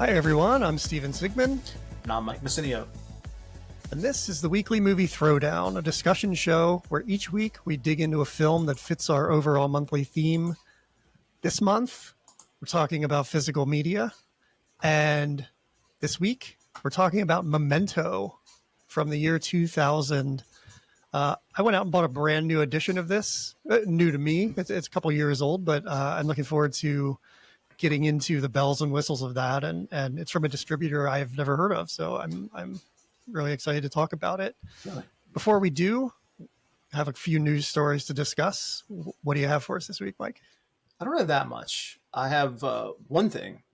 Hi everyone, I'm Steven Sigman. And I'm Mike Messinio. And this is the Weekly Movie Throwdown, a discussion show where each week we dig into a film that fits our overall monthly theme. This month, we're talking about physical media. And this week, we're talking about Memento from the year 2000. I went out and bought a brand new edition of this. New to me. It's a couple years old, but I'm looking forward to getting into the bells and whistles of that. And it's from a distributor I've never heard of. So I'm really excited to talk about it. Really? Before we do, I have a few news stories to discuss. What do you have for us this week, Mike? I don't have that much. I have one thing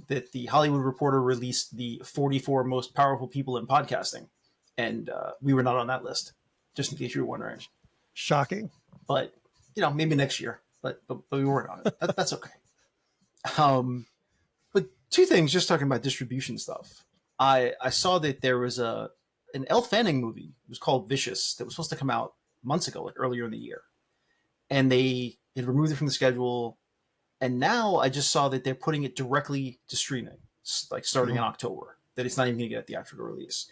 that the Hollywood Reporter released the 44 most powerful people in podcasting. And we were not on that list, just in case you were wondering. Shocking. But, maybe next year. But we weren't on it. That's okay. But two things, just talking about distribution stuff. I saw that there was an Elle Fanning movie. It was called Vicious that was supposed to come out months ago, like earlier in the year. And they had removed it from the schedule. And now I just saw that they're putting it directly to streaming, like starting in October, that it's not even going to get a theatrical release.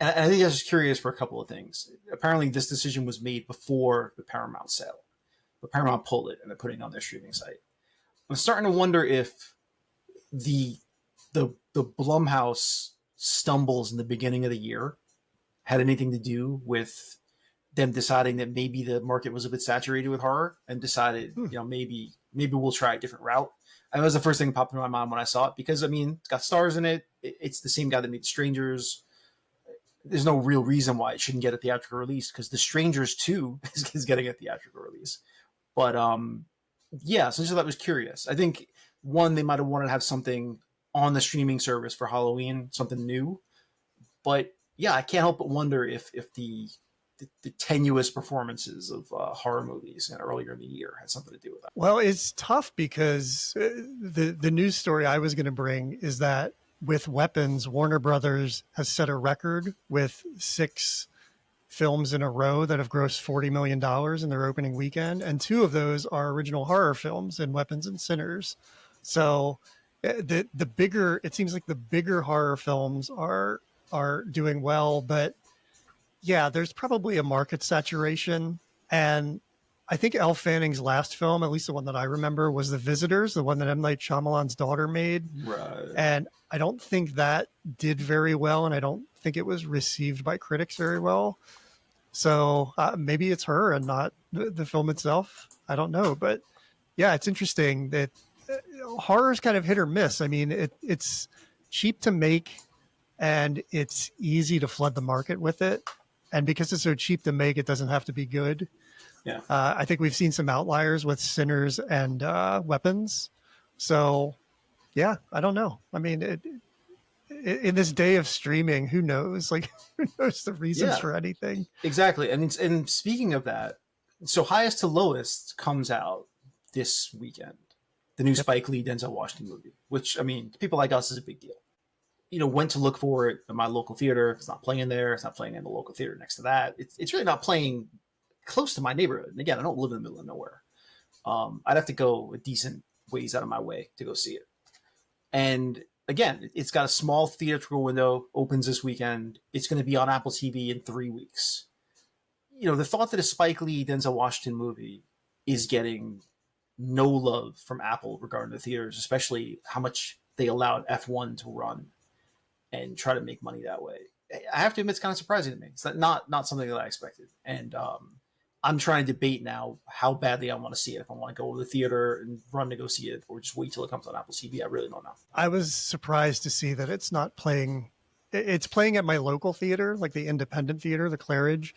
And I think I was just curious for a couple of things. Apparently this decision was made before the Paramount sale. But Paramount pulled it and they're putting it on their streaming site. I'm starting to wonder if the Blumhouse stumbles in the beginning of the year had anything to do with them deciding that maybe the market was a bit saturated with horror and decided, maybe we'll try a different route. And that was the first thing that popped into my mind when I saw it, because it's got stars in it. It's the same guy that made Strangers. There's no real reason why it shouldn't get a theatrical release, because The Strangers 2 is getting a theatrical release. But, yeah, so that was curious. I think, one, they might have wanted to have something on the streaming service for Halloween, something new. But, yeah, I can't help but wonder if the tenuous performances of horror movies earlier in the year had something to do with that. Well, it's tough because the news story I was going to bring is that with Weapons, Warner Brothers has set a record with 6 films in a row that have grossed $40 million in their opening weekend. And 2 of those are original horror films in Weapons and Sinners. So the bigger, it seems like the bigger horror films are doing well, but yeah, there's probably a market saturation. And I think Elle Fanning's last film, at least the one that I remember, was The Visitors, the one that M. Night Shyamalan's daughter made. Right. And I don't think that did very well. And I don't think it was received by critics very well. So maybe it's her and not the film itself. I don't know. But yeah, it's interesting that horror is kind of hit or miss. I mean, it's cheap to make and it's easy to flood the market with it. And because it's so cheap to make, it doesn't have to be good. Yeah. I think we've seen some outliers with Sinners and Weapons. So yeah, I don't know. I mean, in this day of streaming, who knows? Like, who knows the reasons for anything? Exactly. And speaking of that, so Highest to Lowest comes out this weekend. The new Spike Lee Denzel Washington movie, which, I mean, people like us is a big deal. Went to look for it at my local theater. It's not playing there. It's not playing in the local theater next to that. It's really not playing close to my neighborhood. And again, I don't live in the middle of nowhere. I'd have to go a decent ways out of my way to go see it. And again, it's got a small theatrical window, opens this weekend. It's going to be on Apple TV in 3 weeks. The thought that a Spike Lee Denzel Washington movie is getting no love from Apple regarding the theaters, especially how much they allowed F1 to run and try to make money that way. I have to admit, it's kind of surprising to me. It's not something that I expected. And I'm trying to debate now how badly I want to see it. If I want to go to the theater and run to go see it, or just wait till it comes on Apple TV. I really don't know. I was surprised to see that it's not playing. It's playing at my local theater, like the independent theater, the Claridge.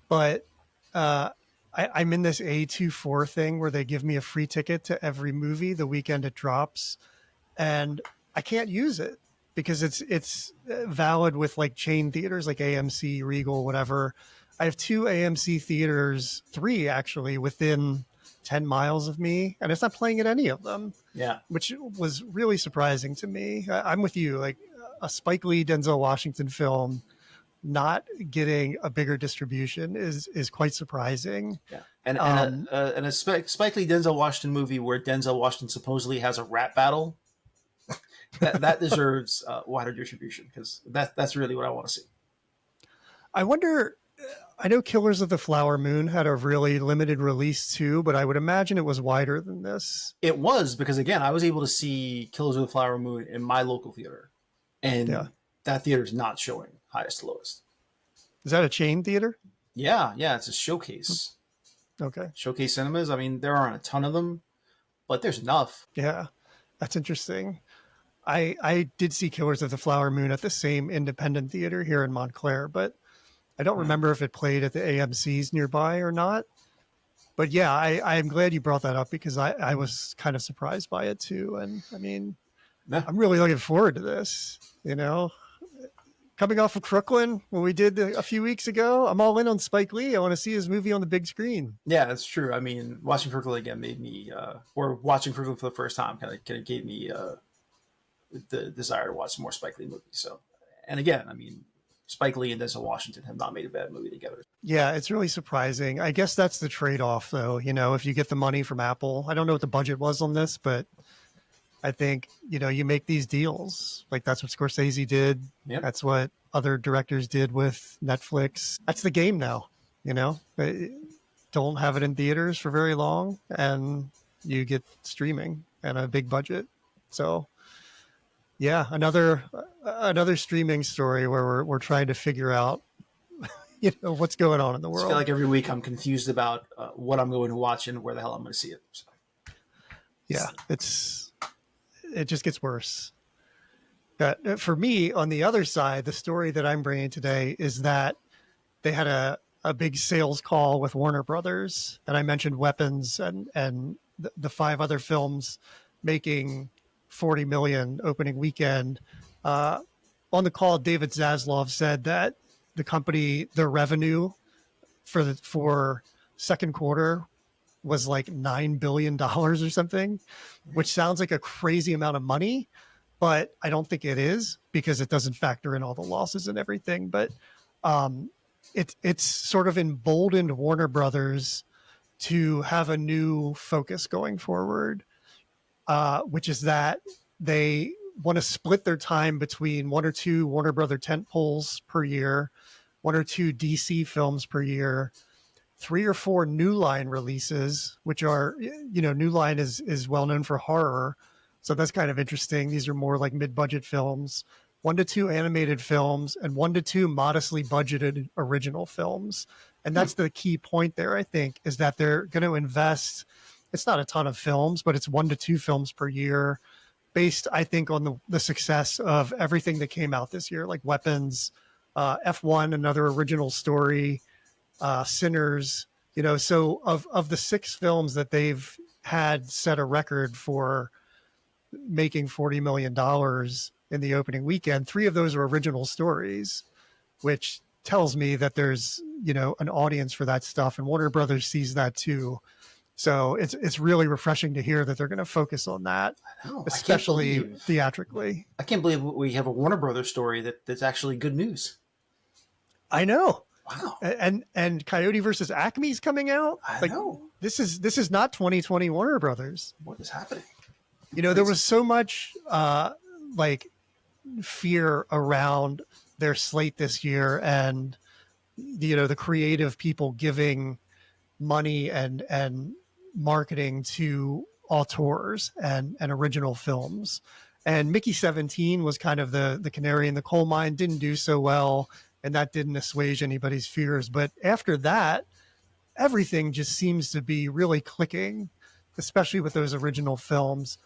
But I'm in this A24 thing where they give me a free ticket to every movie the weekend it drops. And I can't use it because it's valid with like chain theaters like AMC, Regal, whatever. I have 2 AMC theaters, 3 actually, within 10 miles of me, and it's not playing at any of them. Yeah. Which was really surprising to me. I'm with you. Like a Spike Lee, Denzel Washington film not getting a bigger distribution is quite surprising. Yeah. And a Spike Lee Denzel Washington movie where Denzel Washington supposedly has a rap battle that deserves wider distribution, because that's really what I want to see. I wonder, I know Killers of the Flower Moon had a really limited release too, but I would imagine it was wider than this. It was, because again, I was able to see Killers of the Flower Moon in my local theater, Yeah. and that theater is not showing highest to lowest. Is that a chain theater? Yeah, it's a showcase. Okay. Showcase cinemas. I mean, there aren't a ton of them, but there's enough. Yeah. That's interesting. I did see Killers of the Flower Moon at the same independent theater here in Montclair, but I don't remember if it played at the AMC's nearby or not. But yeah, I'm glad you brought that up, because I was kind of surprised by it too. And I mean, Yeah. I'm really looking forward to this, coming off of Crooklyn, when we did a few weeks ago. I'm all in on Spike Lee. I want to see his movie on the big screen. Yeah, that's true. I mean, watching Crooklyn again made me, or watching Crooklyn for the first time kind of gave me the desire to watch some more Spike Lee movies. So, and again, I mean, Spike Lee and Denzel Washington have not made a bad movie together. Yeah, it's really surprising. I guess that's the trade-off, though. If you get the money from Apple, I don't know what the budget was on this, but I think, you make these deals. Like, that's what Scorsese did. Yep. That's what other directors did with Netflix. That's the game now, Don't have it in theaters for very long, and you get streaming and a big budget. So, yeah, another streaming story where we're trying to figure out, what's going on in the I world. feel like every week I'm confused about what I'm going to watch and where the hell I'm going to see it. So. Yeah, it just gets worse. But for me, on the other side, the story that I'm bringing today is that they had a big sales call with Warner Brothers, and I mentioned Weapons and the 5 other films making 40 million opening weekend. On the call, David Zaslav said that the company, their revenue for second quarter was like $9 billion or something, which sounds like a crazy amount of money, but I don't think it is, because it doesn't factor in all the losses and everything. But it's sort of emboldened Warner Brothers to have a new focus going forward, which is that they want to split their time between 1 or 2 Warner Brother tentpoles per year, 1 or 2 DC films per year, 3 or 4 New Line releases, which are, New Line is well known for horror. So that's kind of interesting. These are more like mid-budget films, 1 to 2 animated films, and 1 to 2 modestly budgeted original films. And that's the key point there, I think, is that they're going to invest. It's not a ton of films, but it's 1 to 2 films per year, based, I think, on the success of everything that came out this year, like Weapons, F1, another original story, Sinners. So of the 6 films that they've had set a record for making $40 million in the opening weekend, 3 of those are original stories, which tells me that there's, an audience for that stuff, and Warner Brothers sees that too. So it's really refreshing to hear that they're going to focus on that, especially theatrically. I can't believe we have a Warner Brothers story that's actually good news. I know. Wow. And Coyote versus Acme is coming out. I know. This is not 2020 Warner Brothers. What is happening? There was so much fear around their slate this year, and the creative people giving money and marketing to auteurs and original films. And Mickey 17 was kind of the canary in the coal mine, didn't do so well, and that didn't assuage anybody's fears. But after that, everything just seems to be really clicking, especially with those original films.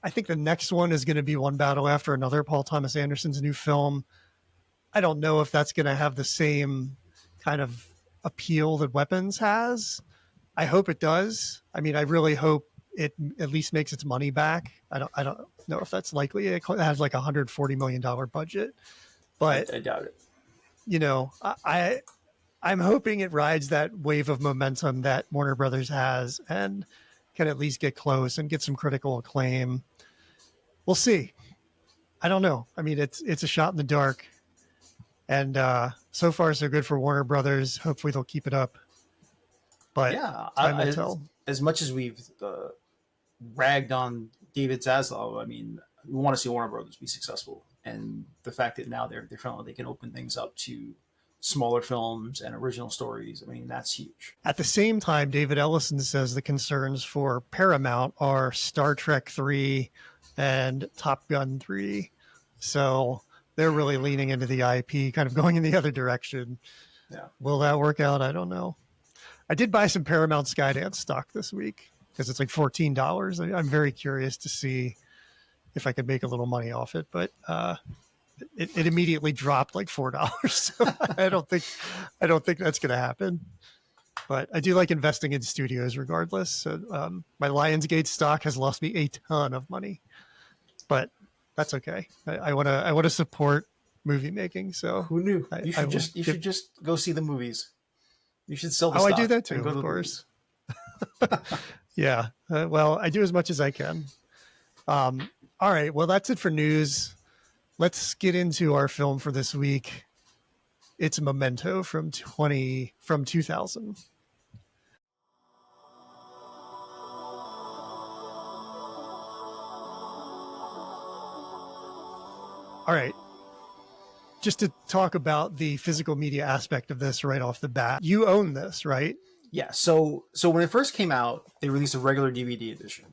I think the next one is going to be One Battle After Another, Paul Thomas Anderson's new film. I don't know if that's going to have the same kind of appeal that Weapons has. I hope it does. I mean, I really hope it at least makes its money back. I don't know if that's likely. It has like $140 million budget, but I doubt it. I'm hoping it rides that wave of momentum that Warner Brothers has and can at least get close and get some critical acclaim. We'll see. I don't know. I mean, it's a shot in the dark, and so far so good for Warner Brothers. Hopefully they'll keep it up. But yeah, time will tell. As much as we've ragged on David Zaslav, I mean, we want to see Warner Brothers be successful, and the fact that now they're feeling like they can open things up to smaller films and original stories. I mean, that's huge. At the same time, David Ellison says the concerns for Paramount are Star Trek 3 and Top Gun 3. So they're really leaning into the IP, kind of going in the other direction. Yeah. Will that work out? I don't know. I did buy some Paramount Skydance stock this week because it's like $14. I'm very curious to see if I could make a little money off it, but it immediately dropped like $4. So I don't think that's going to happen. But I do like investing in studios regardless. So, my Lionsgate stock has lost me a ton of money, but that's okay. I want to support movie making. So who knew? You should just go see the movies. You should sell the stock. I do that too, of course. Yeah. Well, I do as much as I can. All right. Well, that's it for news. Let's get into our film for this week. It's Memento from 2000. All right. Just to talk about the physical media aspect of this right off the bat. You own this, right? Yeah. So when it first came out, they released a regular DVD edition,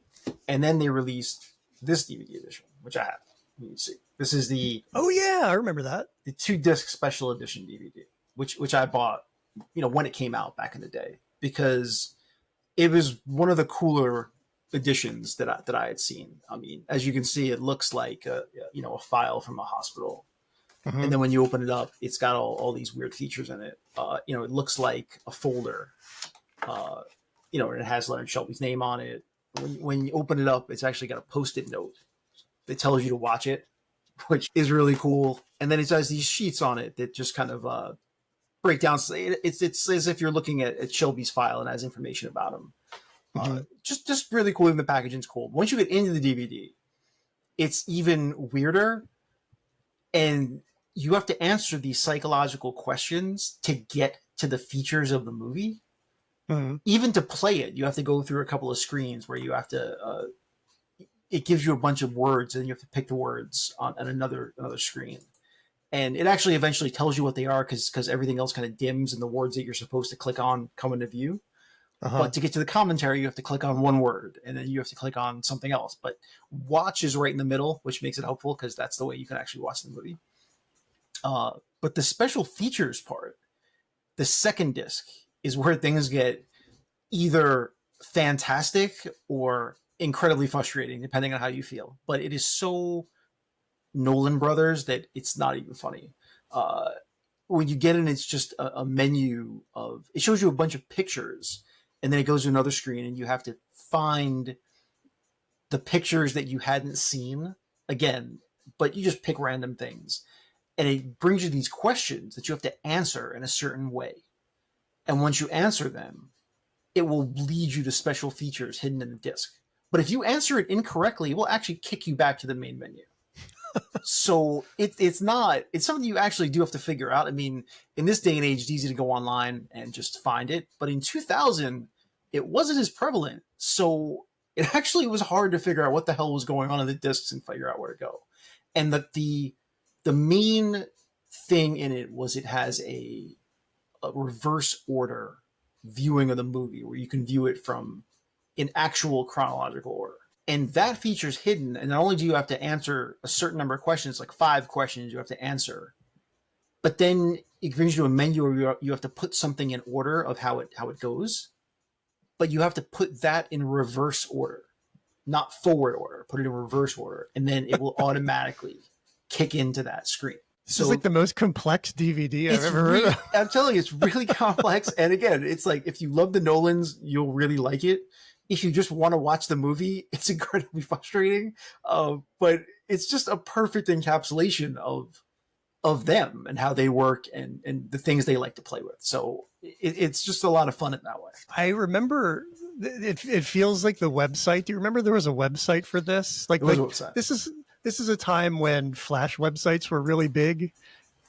and then they released this DVD edition, which I have. You can see. This is the I remember that. The 2-disc special edition DVD, which I bought, when it came out back in the day, because it was one of the cooler editions that I had seen. I mean, as you can see, it looks like a file from a hospital. Mm-hmm. And then when you open it up, it's got all these weird features in it. It looks like a folder. And it has Leonard Shelby's name on it. When you open it up, it's actually got a Post-it note that tells you to watch it, which is really cool. And then it has these sheets on it that just kind of break down. It's as if you're looking at Shelby's file and has information about him. Mm-hmm. Just really cool. And the packaging's cool. Once you get into the DVD, it's even weirder. And you have to answer these psychological questions to get to the features of the movie. Mm-hmm. Even to play it, you have to go through a couple of screens where you have to it gives you a bunch of words and you have to pick the words on another screen. And it actually eventually tells you what they are because everything else kind of dims and the words that you're supposed to click on come into view. Uh-huh. But to get to the commentary, you have to click on one word and then you have to click on something else. But watch is right in the middle, which makes it helpful because that's the way you can actually watch the movie. But the special features part, the second disc, is where things get either fantastic or incredibly frustrating, depending on how you feel. But it is so Nolan Brothers that it's not even funny. When you get in, it's just a menu of, it shows you a bunch of pictures, and then it goes to another screen, and you have to find the pictures that you hadn't seen again, but you just pick random things. And it brings you these questions that you have to answer in a certain way. And once you answer them, it will lead you to special features hidden in the disc. But if you answer it incorrectly, it will actually kick you back to the main menu. So it's something you actually do have to figure out. I mean, in this day and age, it's easy to go online and just find it. But in 2000, it wasn't as prevalent. So it actually was hard to figure out what the hell was going on in the discs and figure out where to go. And the main thing in it was it has a reverse order viewing of the movie where you can view it from in actual chronological order. And that feature's hidden. And not only do you have to answer a certain number of questions, like 5 questions you have to answer, but then it brings you to a menu where you have to put something in order of how it goes. But you have to put that in reverse order, not forward order. Put it in reverse order. And then it will automatically kick into that screen. This is like the most complex DVD I've ever heard of. I'm telling you, it's really complex. And again, it's like, if you love the Nolans, you'll really like it. If you just want to watch the movie, it's incredibly frustrating. But it's just a perfect encapsulation of them and how they work and the things they like to play with. So it's just a lot of fun in that way. I remember it feels like the website. Do you remember there was a website for this? Like, there was a website. This is a time when Flash websites were really big.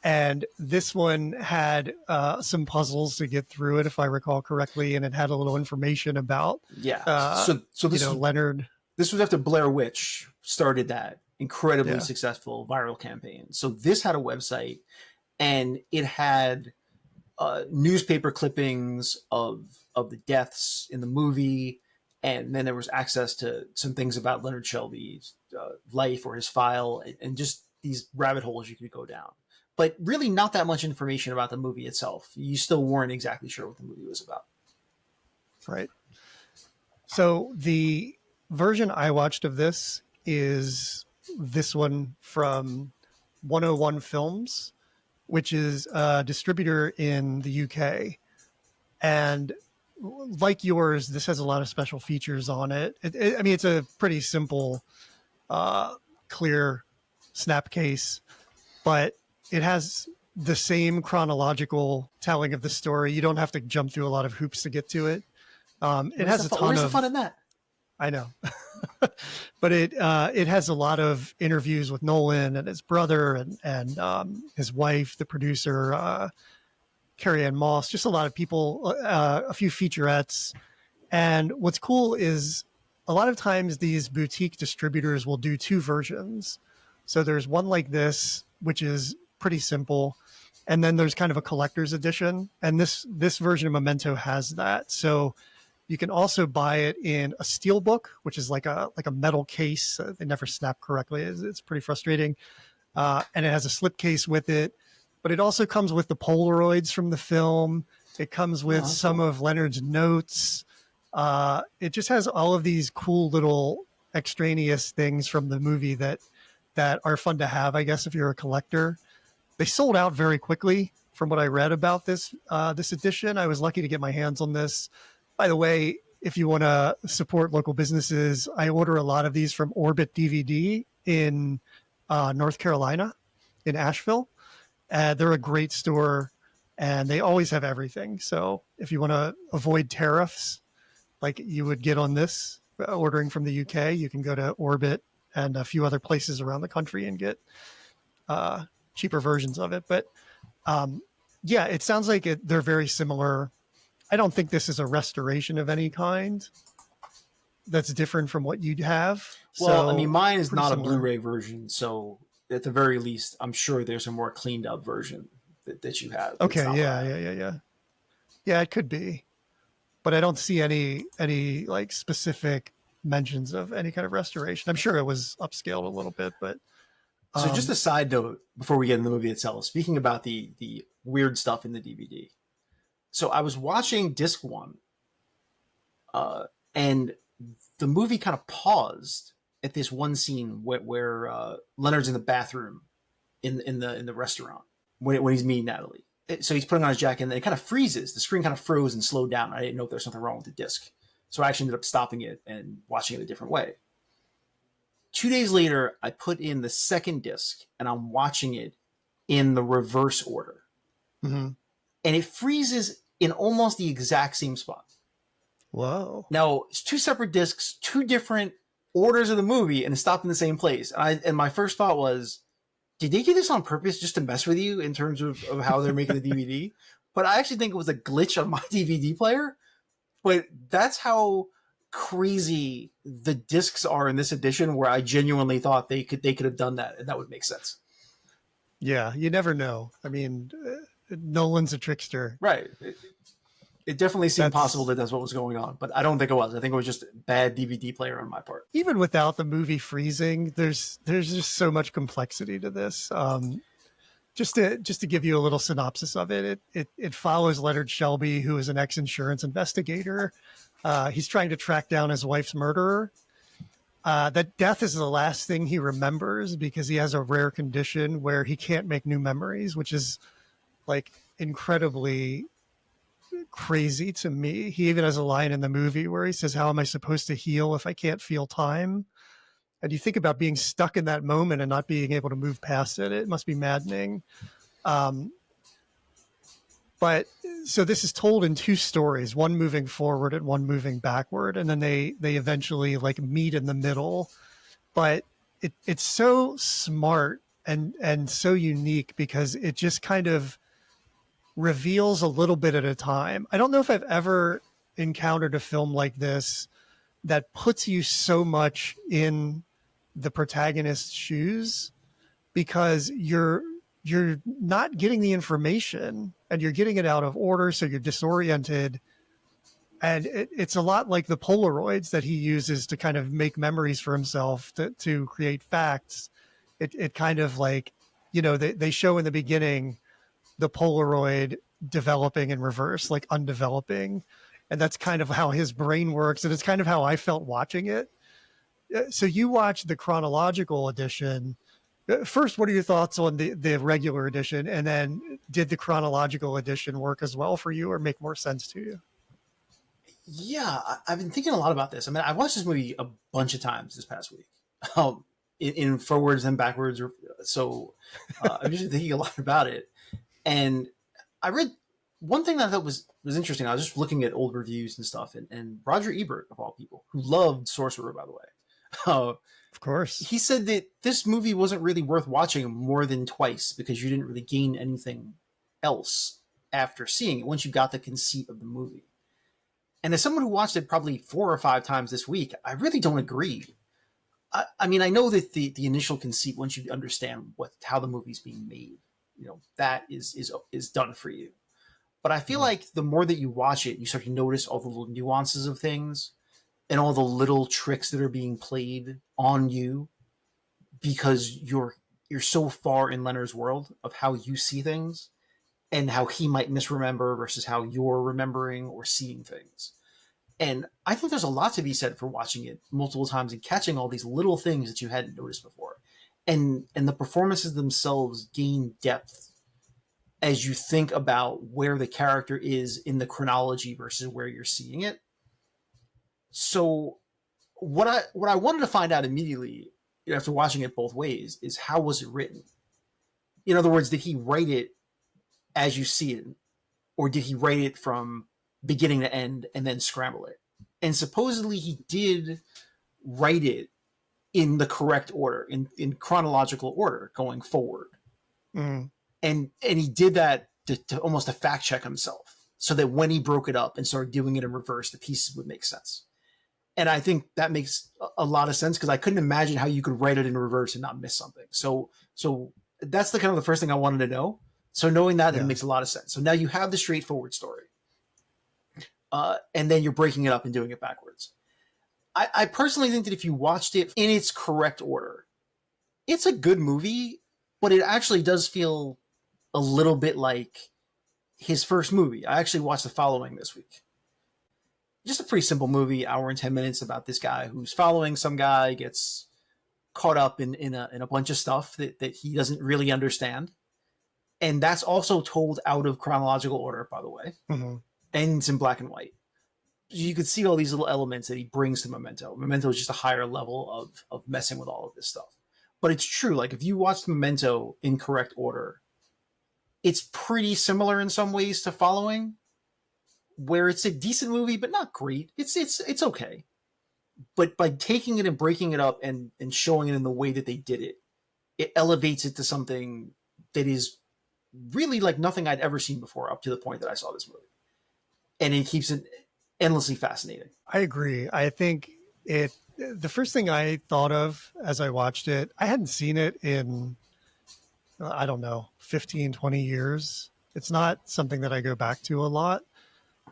And this one had some puzzles to get through it, if I recall correctly, and it had a little information about so this Leonard. This was after Blair Witch started that incredibly Yeah. successful viral campaign. So this had a website, and it had newspaper clippings of the deaths in the movie, and then there was access to some things about Leonard Shelby's life or his file, and just these rabbit holes you could go down. But really, not that much information about the movie itself. You still weren't exactly sure what the movie was about. Right. So the version I watched of this is this one from 101 Films, which is a distributor in the UK. And like yours, this has a lot of special features on it. I mean, it's a pretty simple, clear snap case, but it has the same chronological telling of the story. You don't have to jump through a lot of hoops to get to it. It has a ton Where's the of fun in that? I know, but it has a lot of interviews with Nolan and his brother and his wife, the producer, Carrie-Anne Moss, just a lot of people, a few featurettes. And what's cool is a lot of times these boutique distributors will do two versions. So there's one like this, which is pretty simple. And then there's kind of a collector's edition. And this version of Memento has that. So you can also buy it in a steel book, which is like a metal case. They never snap correctly. It's pretty frustrating. And it has a slip case with it. But it also comes with the Polaroids from the film. It comes with some of Leonard's notes. It just has all of these cool little extraneous things from the movie that are fun to have, I guess, if you're a collector. They sold out very quickly from what I read about this edition. I was lucky to get my hands on this. By the way, if you want to support local businesses, I order a lot of these from Orbit DVD in North Carolina, in Asheville. They're a great store, and they always have everything. So if you want to avoid tariffs like you would get on this, ordering from the UK, you can go to Orbit and a few other places around the country and get cheaper versions of it. But yeah, it sounds like they're very similar. I don't think this is a restoration of any kind that's different from what you'd have. Well, So, I mean, mine is not similar. a Blu-ray version, so at the very least, I'm sure there's a more cleaned up version that you have. Okay, yeah, it could be, but I don't see any like specific mentions of any kind of restoration. I'm sure it was upscaled a little bit, but So just a side note before we get into the movie itself, speaking about the weird stuff in the DVD. So I was watching disc one, and the movie kind of paused at this one scene where Leonard's in the bathroom in the restaurant when he's meeting Natalie. So he's putting on his jacket, and then it kind of freezes. The screen kind of froze and slowed down. I didn't know if there's something wrong with the disc. So I actually ended up stopping it and watching it a different way. 2 days later, I put in the second disc, and I'm watching it in the reverse order. Mm-hmm. And it freezes in almost the exact same spot. Whoa. Now, it's two separate discs, two different orders of the movie, and it stopped in the same place. And my first thought was, did they do this on purpose just to mess with you in terms of how they're making the DVD? But I actually think it was a glitch on my DVD player. But that's how crazy the discs are in this edition, where I genuinely thought they could have done that, and that would make sense. Yeah, you never know. I mean, Nolan's a trickster. Right. It definitely seemed possible that that's what was going on, but I don't think it was. I think it was just bad DVD player on my part. Even without the movie freezing, there's just so much complexity to this. Just to give you a little synopsis of it, it follows Leonard Shelby, who is an ex-insurance investigator. He's trying to track down his wife's murderer. That death is the last thing he remembers because he has a rare condition where he can't make new memories, which is like incredibly crazy to me. He even has a line in the movie where he says, "How am I supposed to heal if I can't feel time?" And you think about being stuck in that moment and not being able to move past it. It must be maddening. But so this is told in two stories, one moving forward and one moving backward. And then they eventually like meet in the middle. But it's so smart and so unique because it just kind of reveals a little bit at a time. I don't know if I've ever encountered a film like this that puts you so much in the protagonist's shoes, because you're not getting the information and you're getting it out of order, so you're disoriented. And it's a lot like the Polaroids that he uses to kind of make memories for himself to create facts. It kind of like, they show in the beginning the Polaroid developing in reverse, like undeveloping. And that's kind of how his brain works. And it's kind of how I felt watching it. So you watch the chronological edition. First, what are your thoughts on the regular edition? And then did the chronological edition work as well for you or make more sense to you? Yeah, I've been thinking a lot about this. I mean, I watched this movie a bunch of times this past week, in forwards and backwards. So I'm just thinking a lot about it. And I read one thing that I thought was interesting. I was just looking at old reviews and stuff, and Roger Ebert, of all people, who loved Sorcerer, by the way, of course, he said that this movie wasn't really worth watching more than twice because you didn't really gain anything else after seeing it once you got the conceit of the movie. And as someone who watched it probably 4 or 5 times this week, I really don't agree. I mean, I know that the initial conceit, once you understand how the movie's being made, that is done for you. But I feel like the more that you watch it, you start to notice all the little nuances of things and all the little tricks that are being played on you because you're so far in Leonard's world of how you see things and how he might misremember versus how you're remembering or seeing things. And I think there's a lot to be said for watching it multiple times and catching all these little things that you hadn't noticed before. And the performances themselves gain depth as you think about where the character is in the chronology versus where you're seeing it. So what I wanted to find out immediately after watching it both ways is, how was it written? In other words, did he write it as you see it, or did he write it from beginning to end and then scramble it? And supposedly he did write it in the correct order, in chronological order going forward. Mm. And he did that to almost to fact check himself, so that when he broke it up and started doing it in reverse, the pieces would make sense. And I think that makes a lot of sense, because I couldn't imagine how you could write it in reverse and not miss something. So that's the kind of the first thing I wanted to know. So knowing that, it makes a lot of sense. So now you have the straightforward story. And then you're breaking it up and doing it backwards. I personally think that if you watched it in its correct order, it's a good movie, but it actually does feel a little bit like his first movie. I actually watched The Following this week. Just a pretty simple movie, hour and 10 minutes, about this guy who's following some guy, gets caught up in a bunch of stuff that he doesn't really understand. And that's also told out of chronological order, by the way. Mm-hmm. And it's in black and white. You could see all these little elements that he brings to Memento. Memento is just a higher level of messing with all of this stuff. But it's true. Like, if you watch Memento in correct order, it's pretty similar in some ways to Following, where it's a decent movie, but not great. It's okay. But by taking it and breaking it up and showing it in the way that they did it, it elevates it to something that is really like nothing I'd ever seen before up to the point that I saw this movie. And it keeps it endlessly fascinating. I agree. I think the first thing I thought of as I watched it, I hadn't seen it in, I don't know, 15, 20 years. It's not something that I go back to a lot.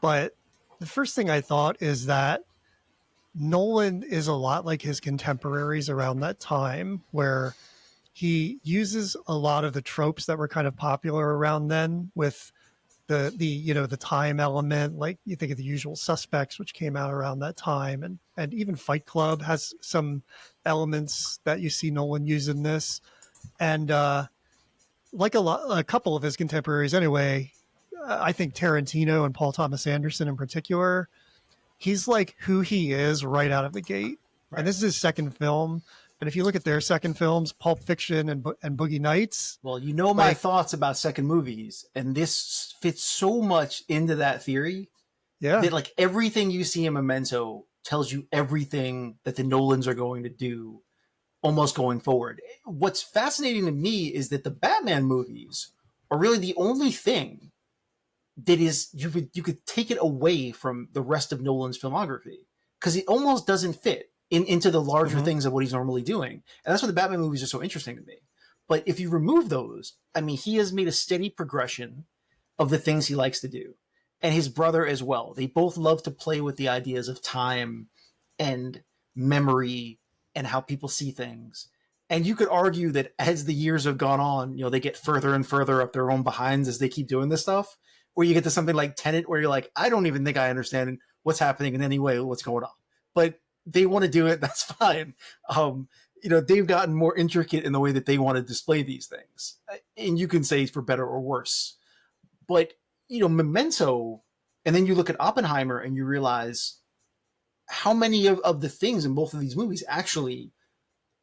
But the first thing I thought is that Nolan is a lot like his contemporaries around that time, where he uses a lot of the tropes that were kind of popular around then, with the time element. Like, you think of The Usual Suspects, which came out around that time, and even Fight Club has some elements that you see Nolan use in this. And like a couple of his contemporaries anyway, I think Tarantino and Paul Thomas Anderson in particular, he's like who he is right out of the gate. Right. And this is his second film. And if you look at their second films, Pulp Fiction and Boogie Nights. Well, my thoughts about second movies, and this fits so much into that theory. Yeah. That like everything you see in Memento tells you everything that the Nolans are going to do almost going forward. What's fascinating to me is that the Batman movies are really the only thing that is, you could take it away from the rest of Nolan's filmography, because it almost doesn't fit. into the larger Mhm. things of what he's normally doing. And that's why the Batman movies are so interesting to me. But if you remove those, I mean, he has made a steady progression of the things he likes to do. And his brother as well. They both love to play with the ideas of time and memory and how people see things. And you could argue that as the years have gone on, they get further and further up their own behinds as they keep doing this stuff. Where you get to something like Tenet, where you're like, I don't even think I understand what's happening in any way, what's going on. But they want to do it, that's fine. They've gotten more intricate in the way that they want to display these things. And you can say for better or worse. But, Memento, and then you look at Oppenheimer and you realize how many of the things in both of these movies actually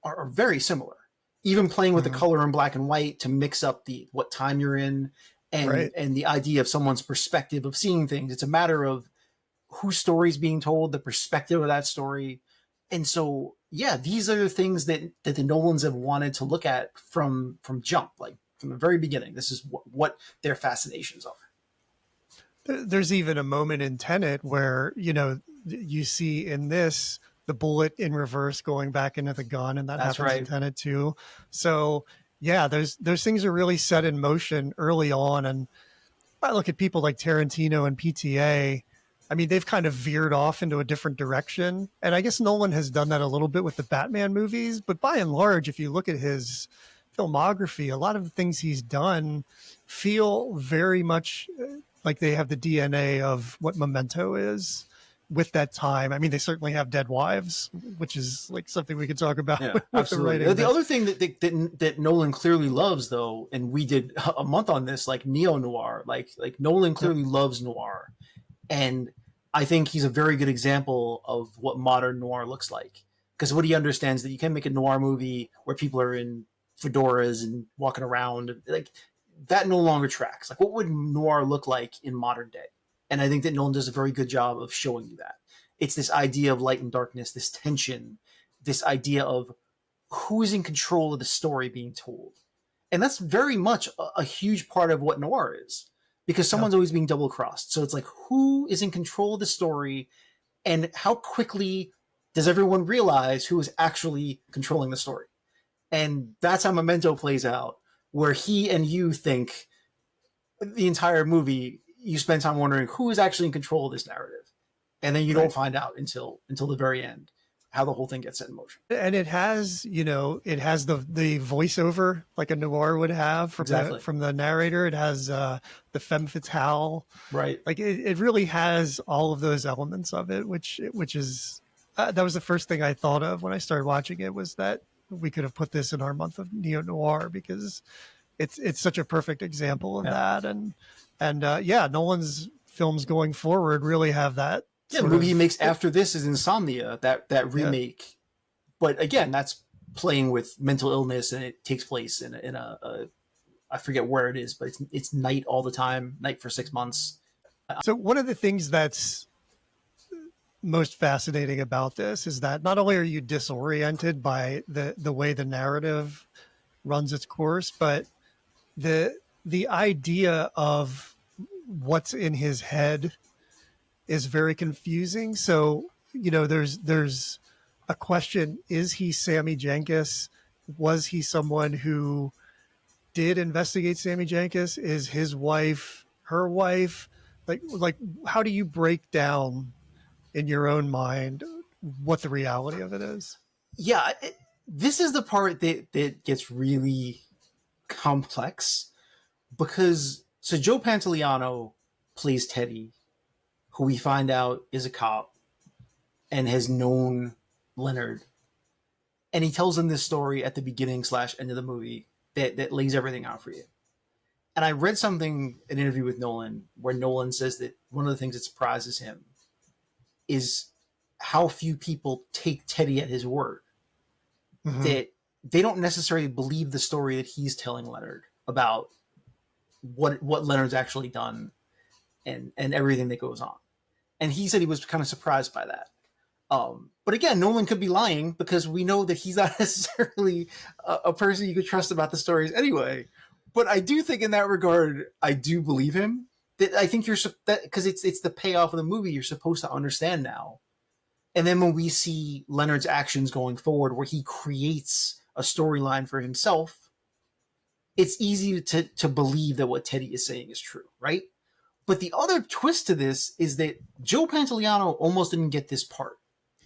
are very similar. Even playing with the color in black and white to mix up what time you're in and the idea of someone's perspective of seeing things. It's a matter of whose story is being told, the perspective of that story. And so, yeah, these are the things that the Nolans have wanted to look at from jump, like from the very beginning. This is what their fascinations are. There's even a moment in Tenet where, you see in this the bullet in reverse going back into the gun, and that's happens in Tenet too. So yeah, those things are really set in motion early on. And I look at people like Tarantino and PTA. I mean, they've kind of veered off into a different direction. And I guess Nolan has done that a little bit with the Batman movies. But by and large, if you look at his filmography, a lot of the things he's done feel very much like they have the DNA of what Memento is with that time. I mean, they certainly have Dead Wives, which is like something we could talk about. Yeah, with absolutely. The writing. The other thing that Nolan clearly loves, though, and we did a month on this, like neo-noir, like Nolan clearly loves noir. And I think he's a very good example of what modern noir looks like. Because what he understands that you can make a noir movie where people are in fedoras and walking around, like that no longer tracks. Like, what would noir look like in modern day? And I think that Nolan does a very good job of showing you that. It's this idea of light and darkness, this tension, this idea of who is in control of the story being told. And that's very much a huge part of what noir is, because someone's always being double crossed. So it's like, who is in control of the story, and how quickly does everyone realize who is actually controlling the story? And that's how Memento plays out, where he and you think the entire movie, you spend time wondering who is actually in control of this narrative. And then you don't find out until the very end how the whole thing gets set in motion. And it has, the voiceover like a noir would have from the narrator. It has the femme fatale. Right. Like it really has all of those elements of it, which is, that was the first thing I thought of when I started watching it, was that we could have put this in our month of neo-noir, because it's such a perfect example of that. And Nolan's films going forward really have that. Yeah, the movie he makes after this is Insomnia, that remake. Yeah. But again, that's playing with mental illness, and it takes place in a I forget where it is, but it's night all the time, night for 6 months. So one of the things that's most fascinating about this is that not only are you disoriented by the way the narrative runs its course, but the idea of what's in his head is very confusing. So, there's a question: is he Sammy Jenkins? Was he someone who did investigate Sammy Jenkins? Is his wife her wife? Like how do you break down in your own mind what the reality of it is? Yeah, this is the part that gets really complex, because Joe Pantoliano plays Teddy, who we find out is a cop and has known Leonard. And he tells him this story at the beginning / end of the movie that lays everything out for you. And I read an interview with Nolan, where Nolan says that one of the things that surprises him is how few people take Teddy at his word. Mm-hmm. That they don't necessarily believe the story that he's telling Leonard about what Leonard's actually done and everything that goes on. And he said he was kind of surprised by that. But again, Nolan could be lying, because we know that he's not necessarily a person you could trust about the stories anyway. But I do think in that regard, I do believe him. That I think because it's the payoff of the movie, you're supposed to understand now And then when we see Leonard's actions going forward, where he creates a storyline for himself, it's easy to believe that what Teddy is saying is true, right? But the other twist to this is that Joe Pantoliano almost didn't get this part.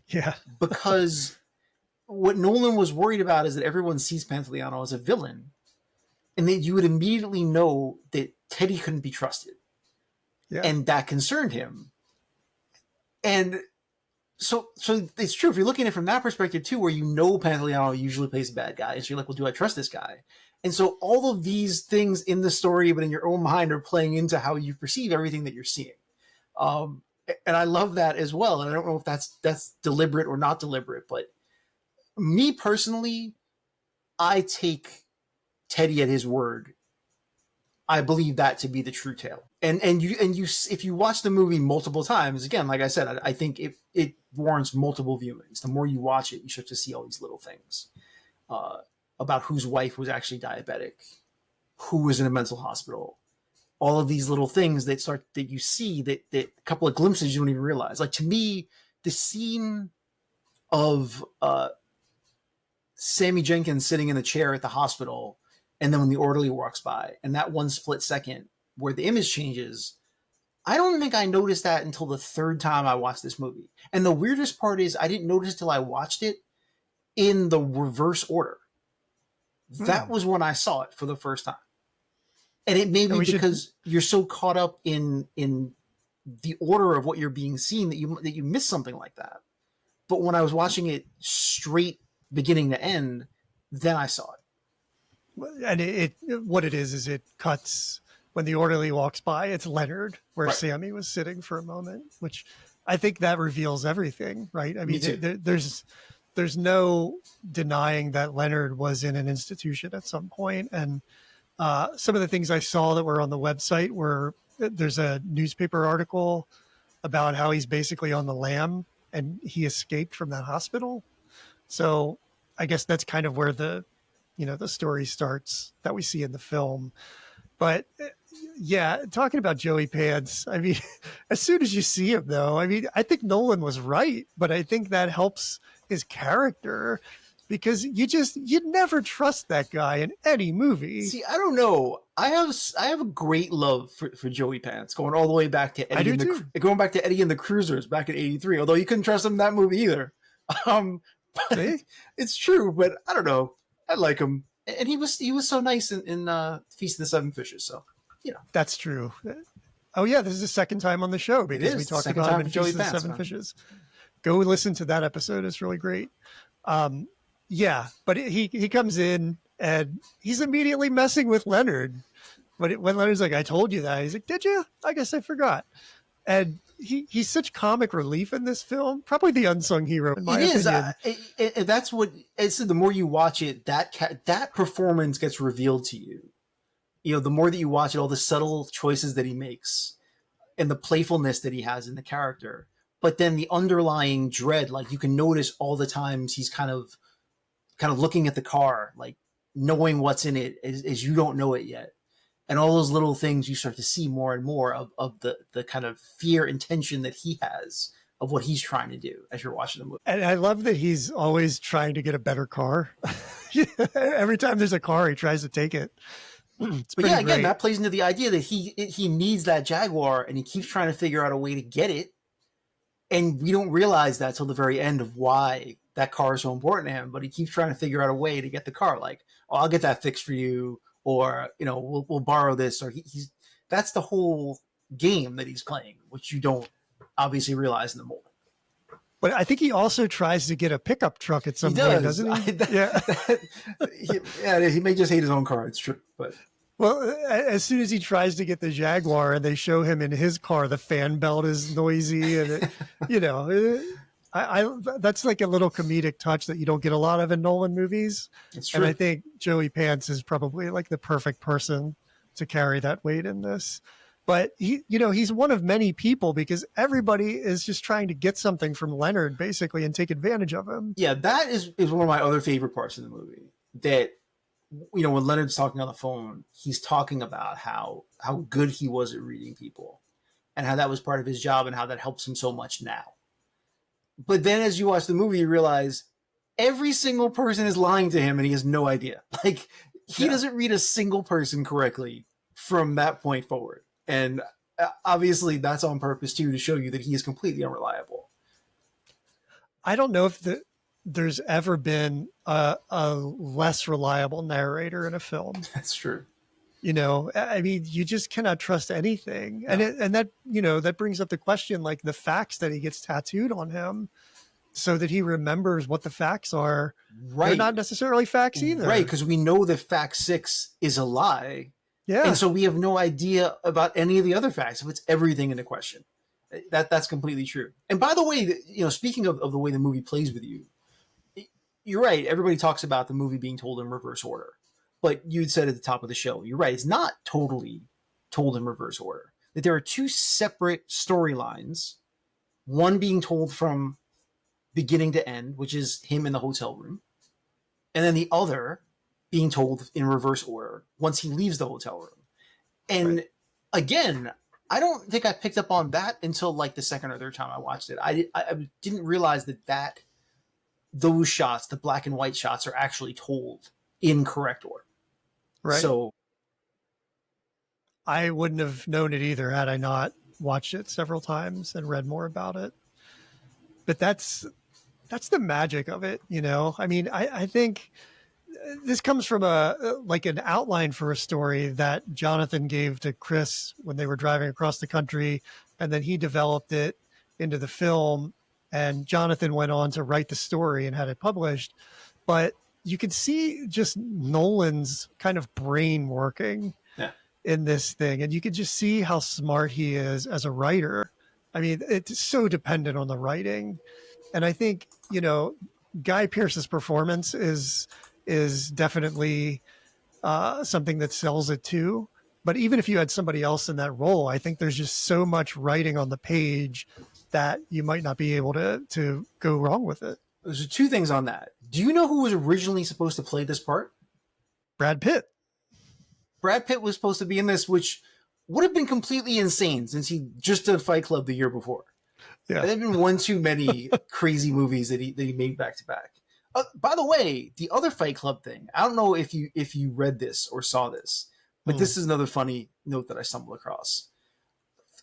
Yeah. Because what Nolan was worried about is that everyone sees Pantoliano as a villain, and that you would immediately know that Teddy couldn't be trusted. Yeah. And that concerned him. And so it's true. If you're looking at it from that perspective too, where you know Pantoliano usually plays a bad guy, and so you're like, well, do I trust this guy? And so all of these things in the story, but in your own mind, are playing into how you perceive everything that you're seeing. And I love that as well. And I don't know if that's deliberate or not deliberate, but me personally, I take Teddy at his word. I believe that to be the true tale. And you if you watch the movie multiple times, again, like I said, I think it warrants multiple viewings. The more you watch it, you start to see all these little things about whose wife was actually diabetic, who was in a mental hospital, all of these little things that you see that a couple of glimpses you don't even realize. Like, to me, the scene of Sammy Jenkins sitting in the chair at the hospital, and then when the orderly walks by, and that one split second where the image changes, I don't think I noticed that until the third time I watched this movie. And the weirdest part is I didn't notice till I watched it in the reverse order. That was when I saw it for the first time. And it may be because you're so caught up in the order of what you're being seen that you miss something like that. But when I was watching it straight beginning to end, then I saw it. And what it is it cuts when the orderly walks by. It's Leonard, where Right. Sammy was sitting for a moment, which I think that reveals everything, right? I mean, there's no denying that Leonard was in an institution at some point. And some of the things I saw that were on the website were, there's a newspaper article about how he's basically on the lam and he escaped from that hospital. So I guess that's kind of where the story starts that we see in the film. But yeah, talking about Joey Pants, I mean, as soon as you see him though, I mean, I think Nolan was right, but I think that helps his character, because you never trust that guy in any movie. See, I don't know. I have a great love for Joey Pants, going all the way back to Eddie going back to Eddie and the Cruisers back in '83. Although you couldn't trust him in that movie either. It's true, but I don't know. I like him, and he was so nice in Feast of the Seven Fishes. So that's true. Oh yeah, this is the second time on the show because we talked about him in Feast of the Seven Fishes. Go listen to that episode; it's really great. Yeah, but he comes in and he's immediately messing with Leonard. But when Leonard's like, "I told you that," he's like, "Did you? I guess I forgot." And he's such comic relief in this film. Probably the unsung hero in my opinion. That's what it's. The more you watch it, that performance gets revealed to you. The more that you watch it, all the subtle choices that he makes, and the playfulness that he has in the character. But then the underlying dread, like you can notice all the times he's kind of looking at the car, like knowing what's in it as you don't know it yet. And all those little things you start to see more and more of the kind of fear and tension that he has of what he's trying to do as you're watching the movie. And I love that he's always trying to get a better car. Every time there's a car, he tries to take it. But yeah, again, that plays into the idea that he needs that Jaguar and he keeps trying to figure out a way to get it. And we don't realize that till the very end of why that car is so important to him. But he keeps trying to figure out a way to get the car. Like, oh, I'll get that fixed for you. Or, we'll borrow this. Or that's the whole game that he's playing, which you don't obviously realize in the moment. But I think he also tries to get a pickup truck at some point, doesn't he? He may just hate his own car. It's true. But well, as soon as he tries to get the Jaguar and they show him in his car, the fan belt is noisy. And, that's like a little comedic touch that you don't get a lot of in Nolan movies. It's true. And I think Joey Pants is probably like the perfect person to carry that weight in this. But he's one of many people because everybody is just trying to get something from Leonard basically and take advantage of him. Yeah, that is one of my other favorite parts of the movie. That, when Leonard's talking on the phone, he's talking about how good he was at reading people and how that was part of his job and how that helps him so much now. But then as you watch the movie, you realize every single person is lying to him and he has no idea. Like, he doesn't read a single person correctly from that point forward. And obviously that's on purpose too, to show you that he is completely unreliable. I don't know if there's ever been a less reliable narrator in a film. That's true. You know, I mean, you just cannot trust anything. No. And that, you know, that brings up the question, like the facts that he gets tattooed on him so that he remembers what the facts are. Right. They're not necessarily facts either. Right. Because we know that fact 6 is a lie. Yeah. And so we have no idea about any of the other facts. If it's everything in a question. That's completely true. And by the way, you know, speaking of the way the movie plays with you, you're right. Everybody talks about the movie being told in reverse order. But you'd said at the top of the show, you're right. It's not totally told in reverse order. That there are two separate storylines, one being told from beginning to end, which is him in the hotel room, and then the other being told in reverse order once he leaves the hotel room. And again, I don't think I picked up on that until like the second or third time I watched it. I didn't realize that those shots, the black and white shots, are actually told in correct order. Right. So I wouldn't have known it either had I not watched it several times and read more about it. But that's the magic of it, you know. I mean, I think this comes from like an outline for a story that Jonathan gave to Chris when they were driving across the country, and then he developed it into the film, and Jonathan went on to write the story and had it published. But you could see just Nolan's kind of brain working in this thing. And you could just see how smart he is as a writer. I mean, it's so dependent on the writing. And I think, you know, Guy Pearce's performance is definitely something that sells it too. But even if you had somebody else in that role, I think there's just so much writing on the page that you might not be able to go wrong with it. There's two things on that. Do you know who was originally supposed to play this part? Brad Pitt. Brad Pitt was supposed to be in this, which would have been completely insane since he just did Fight Club the year before. Yeah. There have been one too many crazy movies that he made back to back. By the way, the other Fight Club thing, I don't know if you read this or saw this, but this is another funny note that I stumbled across.